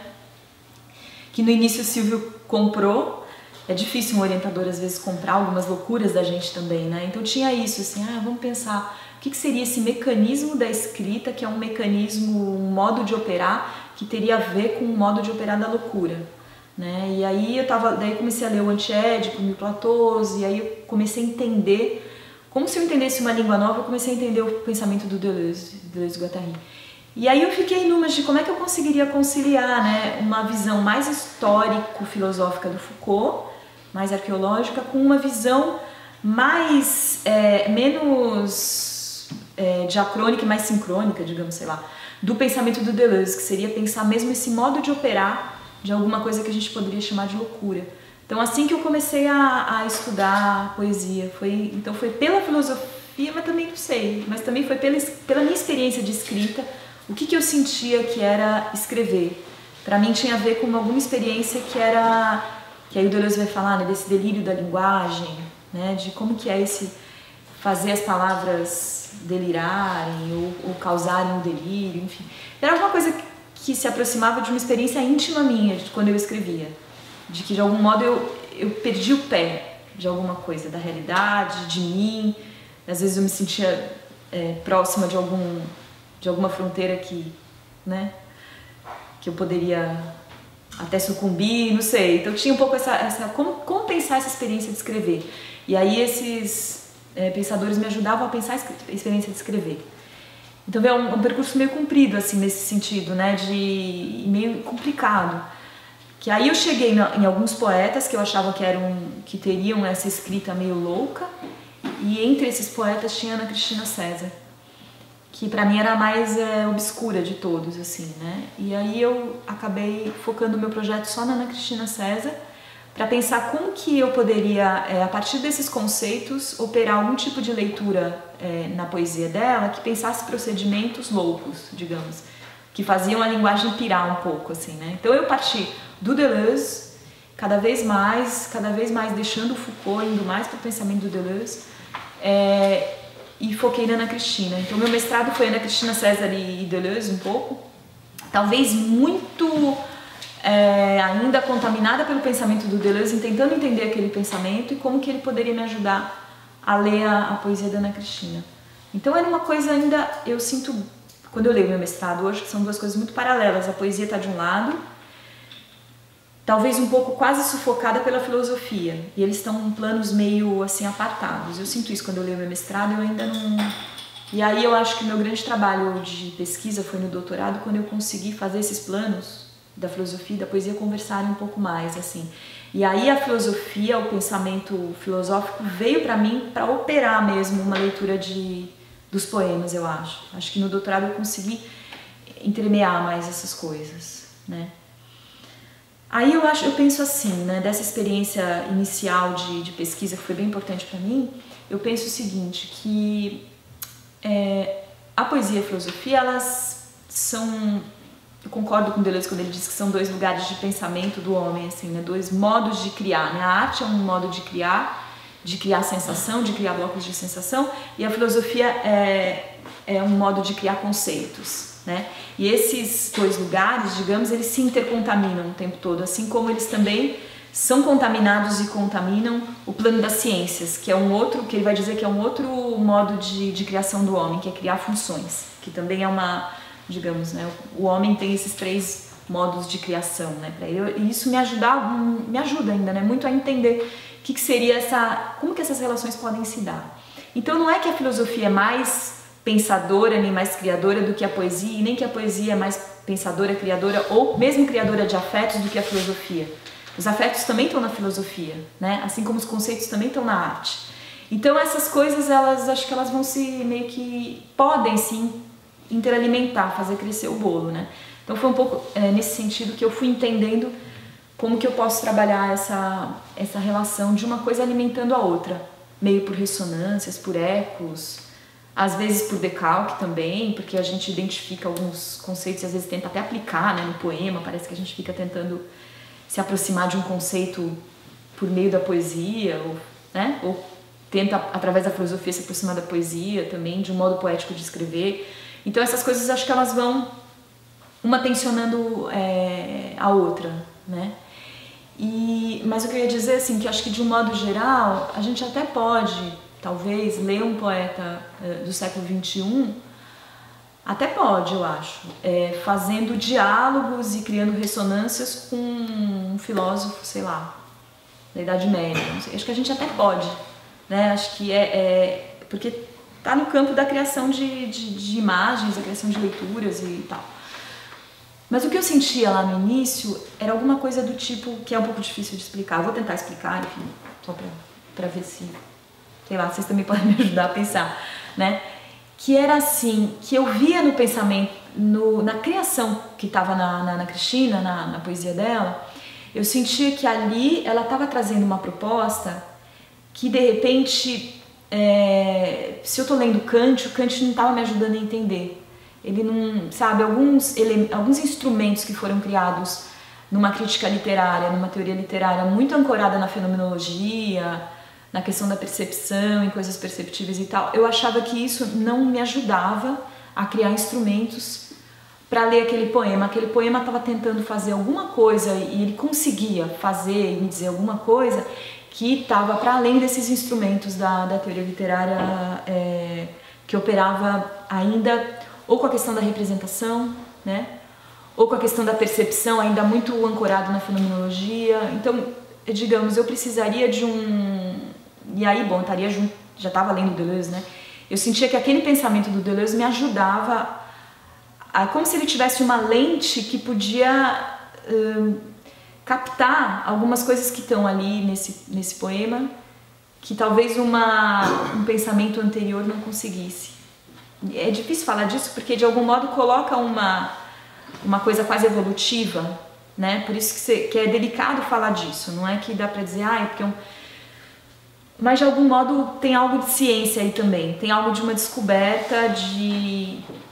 Que no início o Silvio comprou. É difícil um orientador às vezes comprar algumas loucuras da gente também, né? Então tinha isso, assim, vamos pensar o que seria esse mecanismo da escrita, que é um mecanismo, um modo de operar que teria a ver com o modo de operar da loucura, né? E aí daí comecei a ler o Antiédipo, o Platôs, e aí eu comecei a entender, como se eu entendesse uma língua nova, eu comecei a entender o pensamento do Deleuze e Guattari. E aí eu fiquei numas de como é que eu conseguiria conciliar, né, uma visão mais histórico-filosófica do Foucault, mais arqueológica, com uma visão mais, menos diacrônica e mais sincrônica, digamos, sei lá, do pensamento do Deleuze, que seria pensar mesmo esse modo de operar de alguma coisa que a gente poderia chamar de loucura. Então assim que eu comecei a estudar poesia, então foi pela filosofia, mas também não sei, mas também foi pela minha experiência de escrita, o que eu sentia que era escrever. Para mim tinha a ver com alguma experiência que aí o Deleuze vai falar, né, desse delírio da linguagem, né, de como que é esse fazer as palavras delirarem ou causarem um delírio, enfim. Era alguma coisa que se aproximava de uma experiência íntima minha de quando eu escrevia, de que de algum modo eu perdi o pé de alguma coisa, da realidade, de mim. Às vezes eu me sentia próxima de alguma fronteira né, que eu poderia até sucumbir, não sei. Então tinha um pouco como pensar essa experiência de escrever. E aí esses pensadores me ajudavam a pensar a experiência de escrever. Então é um percurso meio comprido, assim, nesse sentido, né, meio complicado. Que aí eu cheguei em alguns poetas que eu achava que teriam essa escrita meio louca, e entre esses poetas tinha Ana Cristina César, que pra mim era a mais obscura de todos, assim, né? E aí eu acabei focando o meu projeto só na Ana Cristina César, para pensar como que eu poderia, a partir desses conceitos, operar algum tipo de leitura na poesia dela que pensasse procedimentos loucos, digamos, que faziam a linguagem pirar um pouco, assim, né? Então eu parti do Deleuze, cada vez mais deixando o Foucault, indo mais para o pensamento do Deleuze, e foquei na Ana Cristina. Então meu mestrado foi Ana Cristina César e Deleuze um pouco, talvez muito ainda contaminada pelo pensamento do Deleuze, tentando entender aquele pensamento e como que ele poderia me ajudar a ler a poesia da Ana Cristina. Então era uma coisa ainda, eu sinto, quando eu leio meu mestrado hoje, que são duas coisas muito paralelas. A poesia está de um lado, talvez um pouco quase sufocada pela filosofia, e eles estão em planos meio assim apartados. Eu sinto isso quando eu leio meu mestrado, eu ainda não... E aí eu acho que o meu grande trabalho de pesquisa foi no doutorado, quando eu consegui fazer esses planos da filosofia e da poesia conversarem um pouco mais, assim. E aí a filosofia, o pensamento filosófico veio para mim para operar mesmo uma leitura dos poemas, eu acho. Acho que no doutorado eu consegui entremear mais essas coisas, né? Aí eu penso assim, né, dessa experiência inicial de pesquisa que foi bem importante para mim, eu penso o seguinte, que a poesia e a filosofia, elas são... Eu concordo com Deleuze quando ele diz que são dois lugares de pensamento do homem, assim, né, dois modos de criar, né? A arte é um modo de criar sensação, de criar blocos de sensação, e a filosofia é um modo de criar conceitos, né? E esses dois lugares, digamos, eles se intercontaminam o tempo todo, assim como eles também são contaminados e contaminam o plano das ciências, que é um outro, que ele vai dizer que é um outro modo de criação do homem, que é criar funções, que também é uma, digamos, né, o homem tem esses 3 modos de criação, né, e isso me ajuda ainda, né, muito a entender o que seria como que essas relações podem se dar. Então não é que a filosofia é mais pensadora nem mais criadora do que a poesia, e nem que a poesia é mais pensadora, criadora ou mesmo criadora de afetos do que a filosofia. Os afetos também estão na filosofia, né? Assim como os conceitos também estão na arte. Então essas coisas, acho que elas vão se meio que podem se interalimentar, fazer crescer o bolo, né? Então foi um pouco nesse sentido que eu fui entendendo como que eu posso trabalhar essa relação de uma coisa alimentando a outra, meio por ressonâncias, por ecos, às vezes por decalque também, porque a gente identifica alguns conceitos e às vezes tenta até aplicar, né, no poema, parece que a gente fica tentando se aproximar de um conceito por meio da poesia, né? Ou tenta, através da filosofia, se aproximar da poesia também, de um modo poético de escrever. Então essas coisas acho que elas vão uma tensionando a outra, né? Mas o que eu ia dizer, assim, que acho que de um modo geral, a gente até pode, talvez, ler um poeta do século XXI, até pode, eu acho, fazendo diálogos e criando ressonâncias com um filósofo, sei lá, da Idade Média. Não sei, acho que a gente até pode, né? Acho que porque está no campo da criação de imagens, da criação de leituras e tal. Mas o que eu sentia lá no início era alguma coisa do tipo, que é um pouco difícil de explicar. Eu vou tentar explicar, enfim, só para ver se, sei lá, vocês também podem me ajudar a pensar, né? Que era assim, que eu via no pensamento, na criação que estava na Cristina, na poesia dela, eu sentia que ali ela estava trazendo uma proposta que de repente, se eu estou lendo Kant, o Kant não estava me ajudando a entender. Ele não, sabe, alguns instrumentos que foram criados numa crítica literária, numa teoria literária muito ancorada na fenomenologia, na questão da percepção, em coisas perceptíveis e tal, eu achava que isso não me ajudava a criar instrumentos para ler aquele poema. Aquele poema estava tentando fazer alguma coisa e ele conseguia fazer e me dizer alguma coisa que estava para além desses instrumentos da teoria literária que operava ainda ou com a questão da representação, né? Ou com a questão da percepção, ainda muito ancorado na fenomenologia. Então, digamos, eu precisaria de E aí, bom, estaria junto, já estava lendo Deleuze, né? Eu sentia que aquele pensamento do Deleuze me ajudava, como se ele tivesse uma lente que podia captar algumas coisas que estão ali nesse poema, que talvez um pensamento anterior não conseguisse. É difícil falar disso porque de algum modo coloca uma coisa quase evolutiva, né? Por isso que é delicado falar disso, não é que dá para dizer, porque mas de algum modo tem algo de ciência aí também, tem algo de uma descoberta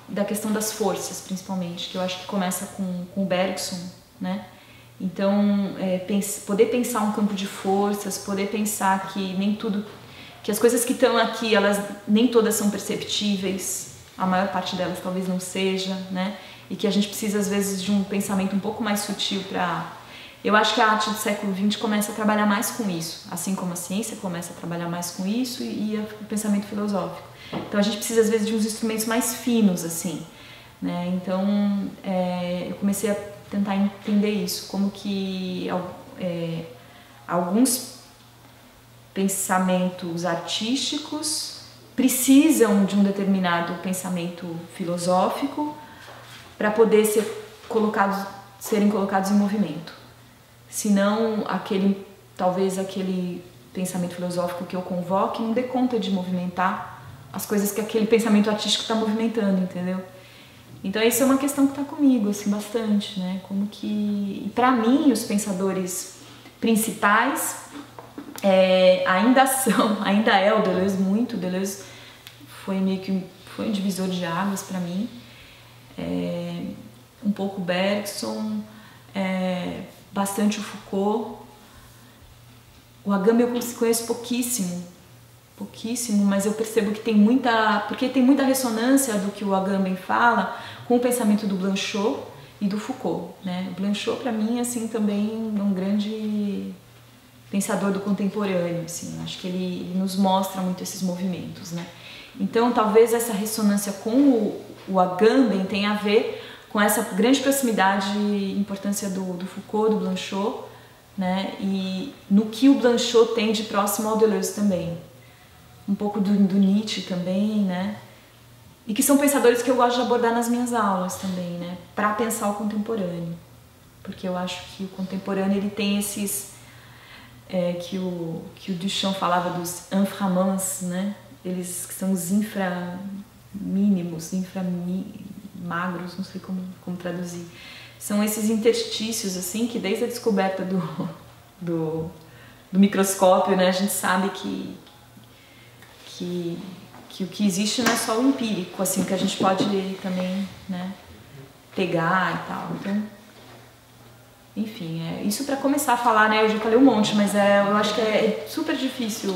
da questão das forças, principalmente, que eu acho que começa com o Bergson, né? Então, poder pensar um campo de forças, poder pensar que nem tudo, que as coisas que estão aqui, elas nem todas são perceptíveis, a maior parte delas talvez não seja, né? E que a gente precisa às vezes de um pensamento um pouco mais sutil para... Eu acho que a arte do século XX começa a trabalhar mais com isso, assim como a ciência começa a trabalhar mais com isso e o pensamento filosófico. Então a gente precisa às vezes de uns instrumentos mais finos, assim, né? Então eu comecei a tentar entender isso, como que alguns pensamentos artísticos precisam de um determinado pensamento filosófico para poder serem colocados em movimento. Senão, talvez aquele pensamento filosófico que eu convoque não dê conta de movimentar as coisas que aquele pensamento artístico está movimentando, entendeu? Então, isso é uma questão que está comigo, assim, bastante, né? Como que, para mim, os pensadores principais ainda é o Deleuze muito. O Deleuze foi meio que um divisor de águas para mim. Um pouco Bergson, bastante o Foucault. O Agamben eu conheço pouquíssimo, mas eu percebo que porque tem muita ressonância do que o Agamben fala com o pensamento do Blanchot e do Foucault, né? O Blanchot para mim assim também é um grande pensador do contemporâneo, assim. Acho que ele nos mostra muito esses movimentos, né? Então, talvez essa ressonância com o Agamben tenha a ver com essa grande proximidade e importância do Foucault, do Blanchot, né? E no que o Blanchot tem de próximo ao Deleuze também. Um pouco do Nietzsche também, né? E que são pensadores que eu gosto de abordar nas minhas aulas também, né? Para pensar o contemporâneo. Porque eu acho que o contemporâneo ele tem esses... que o Duchamp falava dos inframans, né? Eles que são os inframínimos, inframagros, não sei como traduzir. São esses interstícios, assim, que desde a descoberta do microscópio, né, a gente sabe que o que existe não é só o empírico, assim, que a gente pode também, né, pegar e tal. Então, enfim, isso para começar a falar, né, eu já falei um monte, mas eu acho que é super difícil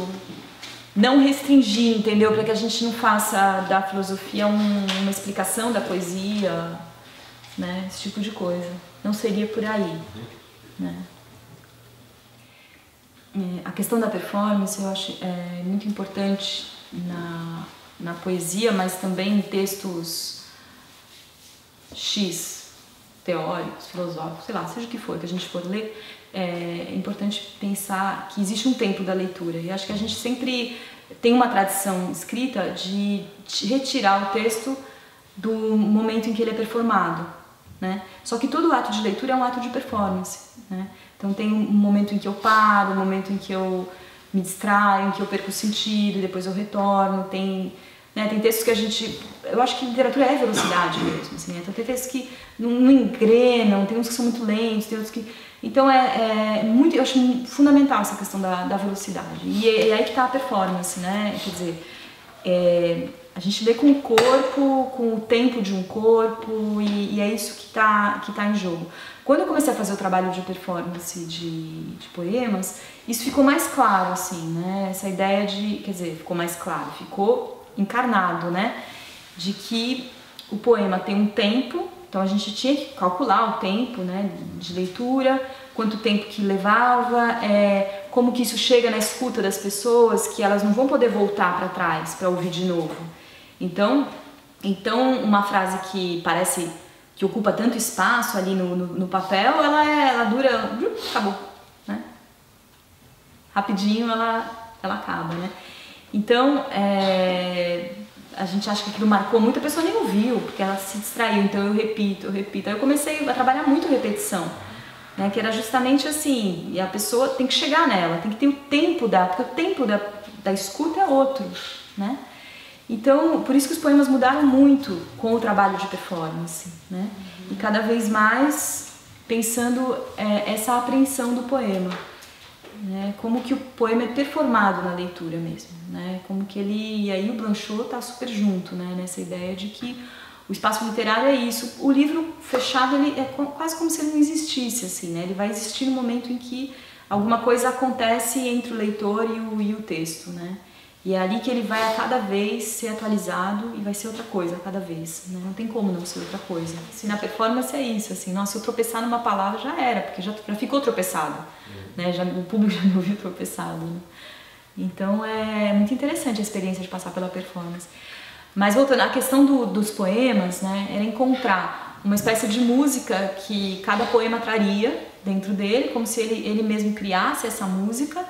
não restringir, entendeu? Para que a gente não faça da filosofia uma explicação da poesia, né? Esse tipo de coisa. Não seria por aí, né? A questão da performance eu acho muito importante na poesia, mas também em textos X, teóricos, filosóficos, sei lá, seja o que for que a gente for ler. É importante pensar que existe um tempo da leitura, e acho que a gente sempre tem uma tradição escrita de retirar o texto do momento em que ele é performado, né? Só que todo ato de leitura é um ato de performance, né? Então tem um momento em que eu paro, um momento em que eu me distraio, em que eu perco o sentido, e depois eu retorno. Tem textos que a gente... Eu acho que literatura é velocidade mesmo, assim, né? Então tem textos que não engrenam, tem uns que são muito lentos, tem outros que... Então muito, eu acho fundamental essa questão da velocidade. E é aí que está a performance, né? Quer dizer, a gente lê com o corpo, com o tempo de um corpo, e é isso que tá em jogo. Quando eu comecei a fazer o trabalho de performance de poemas, isso ficou mais claro, assim, né? Essa ideia de... Quer dizer, ficou mais claro, ficou encarnado, né? De que o poema tem um tempo. Então a gente tinha que calcular o tempo, né, de leitura, quanto tempo que levava, como que isso chega na escuta das pessoas, que elas não vão poder voltar para trás para ouvir de novo. Então uma frase que parece que ocupa tanto espaço ali no papel, ela dura, acabou, né? Rapidinho ela acaba, né? Então a gente acha que aquilo marcou muito, a pessoa nem ouviu, porque ela se distraiu, então eu repito. Aí eu comecei a trabalhar muito repetição, né, que era justamente assim, e a pessoa tem que chegar nela, tem que ter o tempo porque o tempo da escuta é outro, né? Então, por isso que os poemas mudaram muito com o trabalho de performance, né? E cada vez mais pensando essa apreensão do poema. Né, como que o poema é performado na leitura mesmo, né, como que ele... E aí o Blanchot está super junto, né, nessa ideia de que o espaço literário é isso. O livro fechado, ele é quase como se ele não existisse, assim, né, ele vai existir no momento em que alguma coisa acontece entre o leitor e o texto, né, e é ali que ele vai a cada vez ser atualizado e vai ser outra coisa a cada vez, né, não tem como não ser outra coisa. Se na performance é isso, assim, nossa, se eu tropeçar numa palavra já era, porque já ficou tropeçado. Né, o público já me ouviu tropeçado, né? Então é muito interessante a experiência de passar pela performance. Mas voltando à questão dos poemas, né, era encontrar uma espécie de música que cada poema traria dentro dele, como se ele mesmo criasse essa música,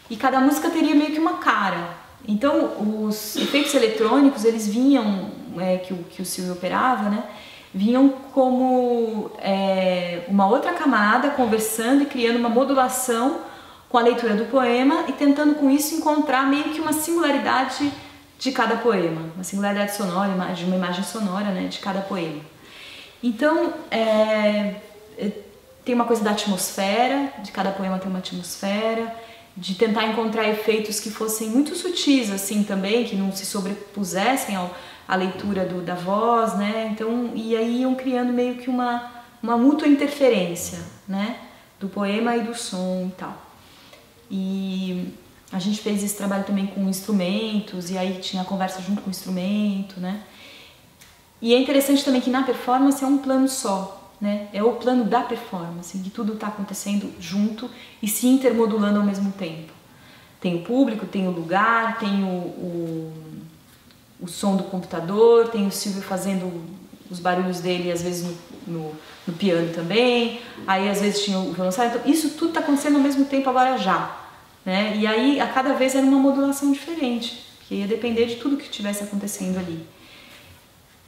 e cada música teria meio que uma cara. Então os efeitos eletrônicos, eles vinham, que o Silvio operava, né, vinham como uma outra camada, conversando e criando uma modulação com a leitura do poema e tentando com isso encontrar meio que uma singularidade de cada poema, uma singularidade sonora, de uma imagem sonora, né, de cada poema. Então tem uma coisa da atmosfera, de cada poema tem uma atmosfera, de tentar encontrar efeitos que fossem muito sutis assim também, que não se sobrepusessem a leitura da voz, né? Então, e aí iam criando meio que uma mútua interferência, né? Do poema e do som e tal. E a gente fez esse trabalho também com instrumentos, e aí tinha a conversa junto com o instrumento, né? E é interessante também que na performance é um plano só. né? É o plano da performance, em que tudo está acontecendo junto e se intermodulando ao mesmo tempo. Tem o público, tem o lugar, tem o som do computador, tem o Silvio fazendo os barulhos dele, às vezes no piano também, aí às vezes tinha o violoncelo, então isso tudo está acontecendo ao mesmo tempo agora já, né? E aí a cada vez era uma modulação diferente, que ia depender de tudo que estivesse acontecendo ali.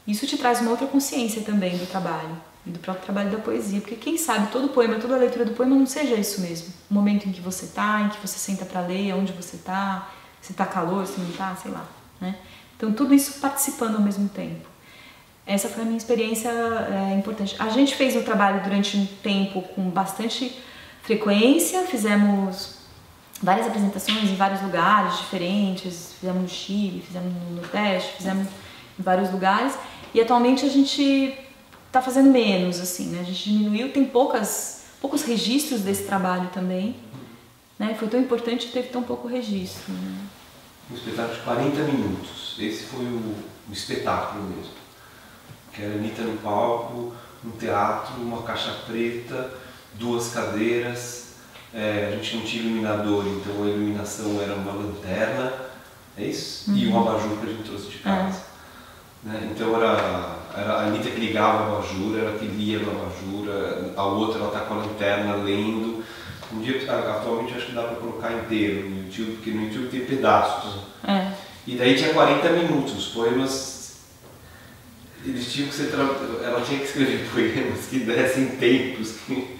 Isso te traz uma outra consciência também do trabalho, e do próprio trabalho da poesia, porque quem sabe todo poema, toda a leitura do poema não seja isso mesmo, o momento em que você está, em que você senta para ler, onde você está, se está calor, se não está, sei lá, né? Então tudo isso participando ao mesmo tempo. Essa foi a minha experiência importante. A gente fez o trabalho durante um tempo com bastante frequência, fizemos várias apresentações em vários lugares diferentes, fizemos no Chile, fizemos no Nordeste, fizemos em vários lugares, e atualmente a gente está fazendo menos, assim, né? A gente diminuiu, tem poucos registros desse trabalho também, né? Foi tão importante que teve tão pouco registro, né? Um espetáculo de 40 minutos, esse foi o espetáculo mesmo. Que era a Anitta no palco, um teatro, uma caixa preta, 2 cadeiras, a gente não tinha iluminador, então a iluminação era uma lanterna, é isso? E um abajur que a gente trouxe de casa. Né? Então era a Anitta que ligava o abajur, ela que lia no abajur, a outra ela está com a lanterna lendo. Um dia, atualmente acho que dá para colocar inteiro no YouTube, porque no YouTube tem pedaços. E daí tinha 40 minutos, os poemas... Eles tinham que ser ela tinha que escrever poemas que dessem tempos, que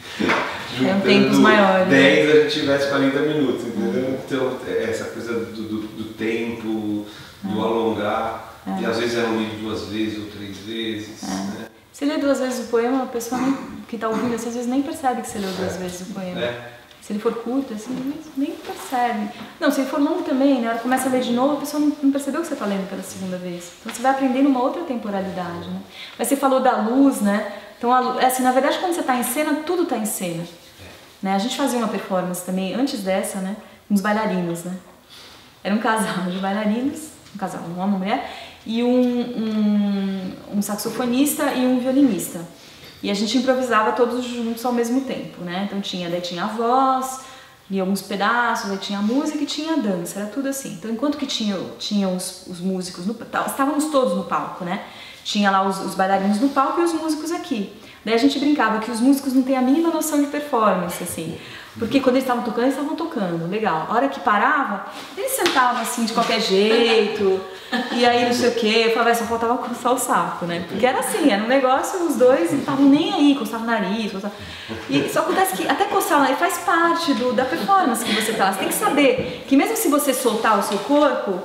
juntando tempos maiores, 10 a gente tivesse 40 minutos, entendeu? Então essa coisa do tempo, do alongar, e às vezes eram lidos 2 vezes ou 3 vezes. Né? Se lê 2 vezes o poema, a pessoa que está ouvindo às vezes nem percebe que você leu 2 vezes o poema. Se ele for curto, assim, nem percebe. Não, se ele for longo também, né? Ela começa a ler de novo, a pessoa não percebeu que você está lendo pela segunda vez. Então você vai aprendendo uma outra temporalidade, né? Mas você falou da luz, né? Então, assim, na verdade, quando você está em cena, tudo está em cena. Né? A gente fazia uma performance também, antes dessa, né? Uns bailarinos, né? Era um casal de bailarinos, um homem e uma mulher, e um saxofonista e um violinista. E a gente improvisava todos juntos ao mesmo tempo, né? Então daí tinha a voz, e alguns pedaços, aí tinha a música e tinha a dança, era tudo assim. Então enquanto que tinham os músicos, estávamos todos no palco, né? Tinha lá os bailarinos no palco e os músicos aqui. Daí a gente brincava que os músicos não têm a mínima noção de performance, assim. Porque quando eles estavam tocando, legal. A hora que parava, eles sentavam assim de qualquer jeito, e aí não sei o quê. Eu falava, só faltava coçar o saco, né? Porque era assim, era um negócio, os dois não estavam nem aí, coçavam o nariz, E só acontece que até coçar o nariz faz parte da performance que você tá. Você tem que saber que mesmo se você soltar o seu corpo,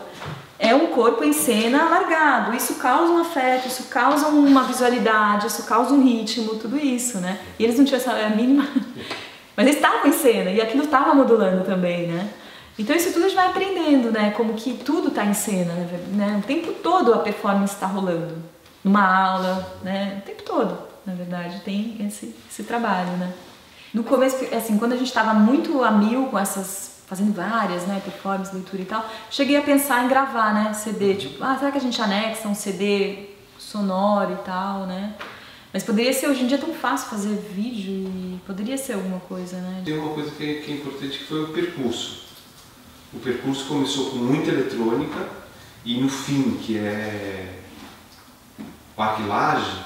é um corpo em cena largado. Isso causa um afeto, isso causa uma visualidade, isso causa um ritmo, tudo isso, né? E eles não tinham essa mínima... Mas eles estavam em cena e aquilo estava modulando também, né? Então isso tudo a gente vai aprendendo, né? Como que tudo está em cena, né? O tempo todo a performance está rolando. Numa aula, né? O tempo todo, na verdade, tem esse trabalho, né? No começo, assim, quando a gente estava muito a mil com fazendo várias, né? Performances, leitura e tal, cheguei a pensar em gravar, né? CD, tipo, será que a gente anexa um CD sonoro e tal, né? Mas poderia ser, hoje em dia é tão fácil fazer vídeo e poderia ser alguma coisa, né? Tem uma coisa que é importante, que foi o percurso. O percurso começou com muita eletrônica e no fim, que é Parque Lage,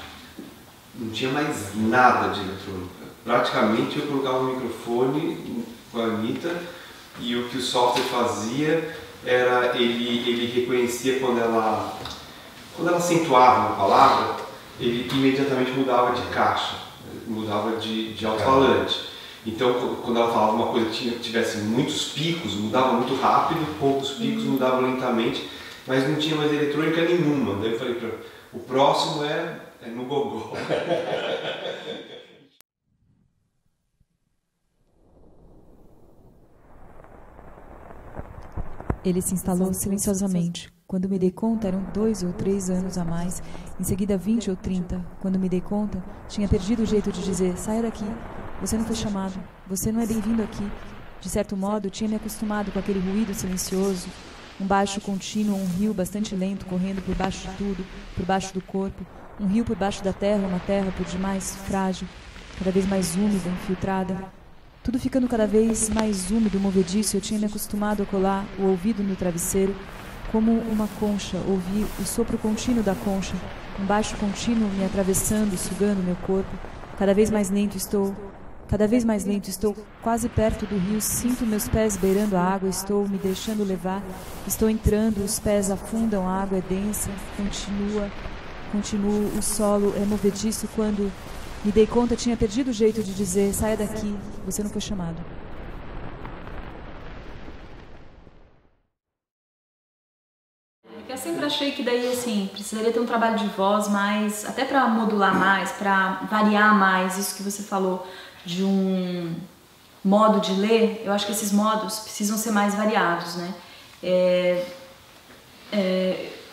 não tinha mais nada de eletrônica. Praticamente eu colocava o microfone com a Anitta e o que o software fazia era, ele reconhecia quando ela acentuava uma palavra, ele imediatamente mudava de caixa, mudava de alto-falante. Então, quando ela falava uma coisa que tivesse muitos picos, mudava muito rápido, poucos picos mudavam lentamente, mas não tinha mais eletrônica nenhuma. Daí eu falei para ela, o próximo é no gogó. Ele se instalou silenciosamente. Quando me dei conta, eram 2 ou 3 anos a mais. Em seguida, 20 ou 30. Quando me dei conta, tinha perdido o jeito de dizer, saia daqui. Você não foi chamado. Você não é bem-vindo aqui. De certo modo, tinha me acostumado com aquele ruído silencioso. Um baixo contínuo, um rio bastante lento correndo por baixo de tudo, por baixo do corpo. Um rio por baixo da terra, uma terra por demais frágil, cada vez mais úmida, infiltrada. Tudo ficando cada vez mais úmido, movediço. Eu tinha me acostumado a colar o ouvido no travesseiro, como uma concha, ouvi o sopro contínuo da concha, um baixo contínuo me atravessando, sugando meu corpo. Cada vez mais lento estou, quase perto do rio, sinto meus pés beirando a água, estou me deixando levar, estou entrando, os pés afundam, a água é densa, continuo, o solo é movediço. Quando me dei conta, tinha perdido o jeito de dizer, saia daqui, você não foi chamado. Eu sempre achei que daí, assim, precisaria ter um trabalho de voz mais, até para modular mais, para variar mais, isso que você falou, de um modo de ler. Eu acho que esses modos precisam ser mais variados, né?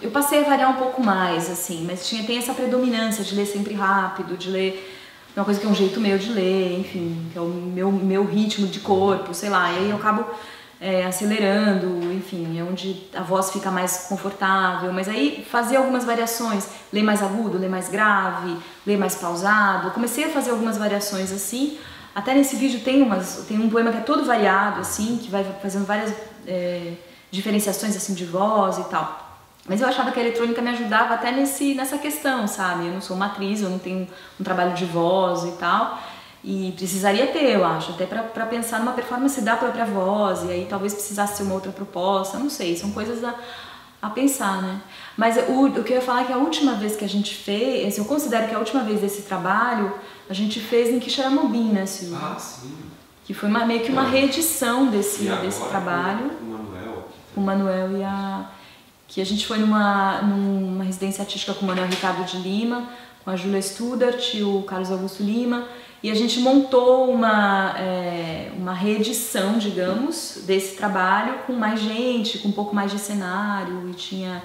Eu passei a variar um pouco mais, assim, mas tem essa predominância de ler sempre rápido, de ler uma coisa que é um jeito meu de ler, enfim, que é o meu ritmo de corpo, sei lá, e aí eu acabo acelerando, enfim, é onde a voz fica mais confortável, mas aí fazer algumas variações, ler mais agudo, ler mais grave, ler mais pausado. Eu comecei a fazer algumas variações assim, até nesse vídeo tem um poema que é todo variado, assim, que vai fazendo várias diferenciações assim de voz e tal. Mas eu achava que a eletrônica me ajudava até nessa questão, sabe? Eu não sou uma atriz, eu não tenho um trabalho de voz e tal. E precisaria ter, eu acho, até para pensar numa performance da própria voz, e aí talvez precisasse ser uma outra proposta, não sei, são coisas a pensar, né? Mas o que eu ia falar é que a última vez que a gente fez, eu considero que a última vez desse trabalho, a gente fez em Quixeramobim, né, Silvio? Ah, sim. Que foi meio que uma reedição desse trabalho. Com o Manuel que a gente foi numa residência artística com o Manuel Ricardo de Lima, com a Júlia Studart e o Carlos Augusto Lima, e a gente montou uma reedição, digamos, desse trabalho com mais gente, com um pouco mais de cenário, e tinha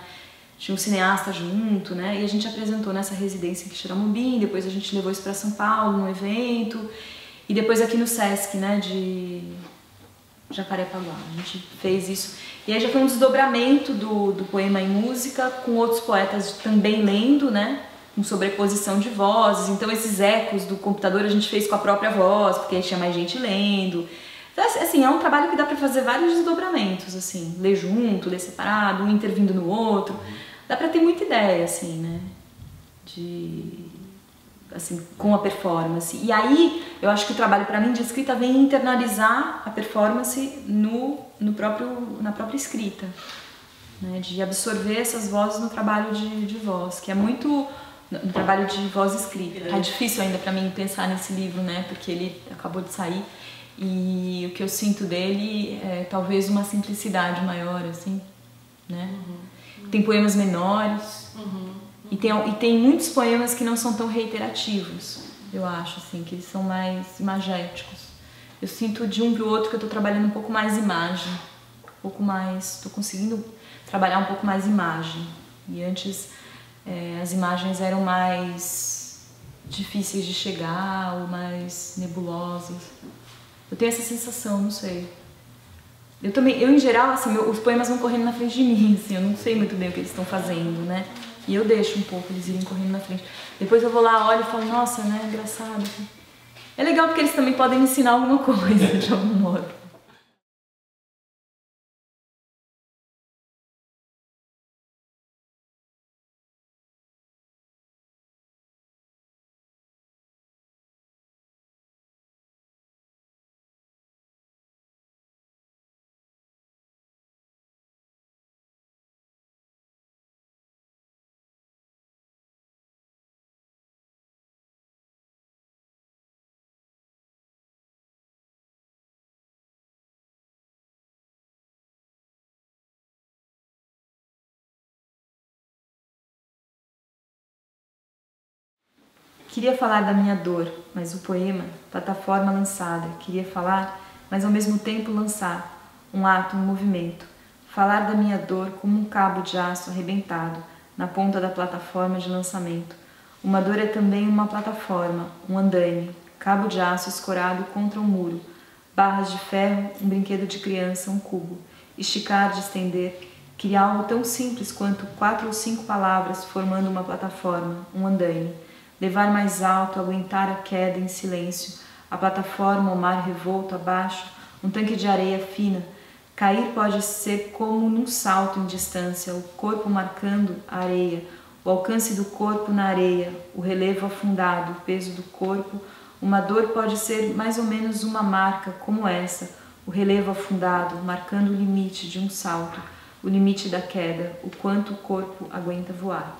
um cineasta junto, né? E a gente apresentou nessa residência em Quixeramobim, depois a gente levou isso para São Paulo, num evento, e depois aqui no Sesc, né, de Jacarepaguá. A gente fez isso. E aí já foi um desdobramento do poema em música, com outros poetas também lendo, né? Com sobreposição de vozes. Então esses ecos do computador a gente fez com a própria voz, porque aí tinha mais gente lendo. Então, assim, é um trabalho que dá para fazer vários desdobramentos, assim, ler junto, ler separado, um intervindo no outro. Dá para ter muita ideia, assim, né? Assim, com a performance. E aí, eu acho que o trabalho para mim de escrita vem internalizar a performance na própria escrita, né? De absorver essas vozes no trabalho de voz, que é muito no trabalho de voz escrita. É difícil ainda para mim pensar nesse livro, né? Porque ele acabou de sair e o que eu sinto dele é talvez uma simplicidade maior, assim, né? Tem poemas menores. E tem muitos poemas que não são tão reiterativos, eu acho, assim, que eles são mais imagéticos. Eu sinto de um para o outro que eu estou trabalhando um pouco mais imagem, estou conseguindo trabalhar um pouco mais imagem. E antes as imagens eram mais difíceis de chegar ou mais nebulosas. Eu tenho essa sensação, não sei. Eu em geral, assim, os poemas vão correndo na frente de mim, assim, eu não sei muito bem o que eles estão fazendo, né? E eu deixo um pouco eles irem correndo na frente. Depois eu vou lá, olho e falo, nossa, né, engraçado. É legal porque eles também podem me ensinar alguma coisa, de algum modo. Queria falar da minha dor, mas o poema, plataforma lançada. Queria falar, mas ao mesmo tempo lançar. Um ato, um movimento. Falar da minha dor como um cabo de aço arrebentado na ponta da plataforma de lançamento. Uma dor é também uma plataforma, um andaime, cabo de aço escorado contra um muro. Barras de ferro, um brinquedo de criança, um cubo. Esticar, de estender, Queria algo tão simples quanto 4 ou 5 palavras formando uma plataforma, um andaime. Levar mais alto, aguentar a queda em silêncio, a plataforma, o mar revolto abaixo, um tanque de areia fina. Cair pode ser como num salto em distância, o corpo marcando a areia, o alcance do corpo na areia, o relevo afundado, o peso do corpo. Uma dor pode ser mais ou menos uma marca como essa, o relevo afundado, marcando o limite de um salto, o limite da queda, o quanto o corpo aguenta voar.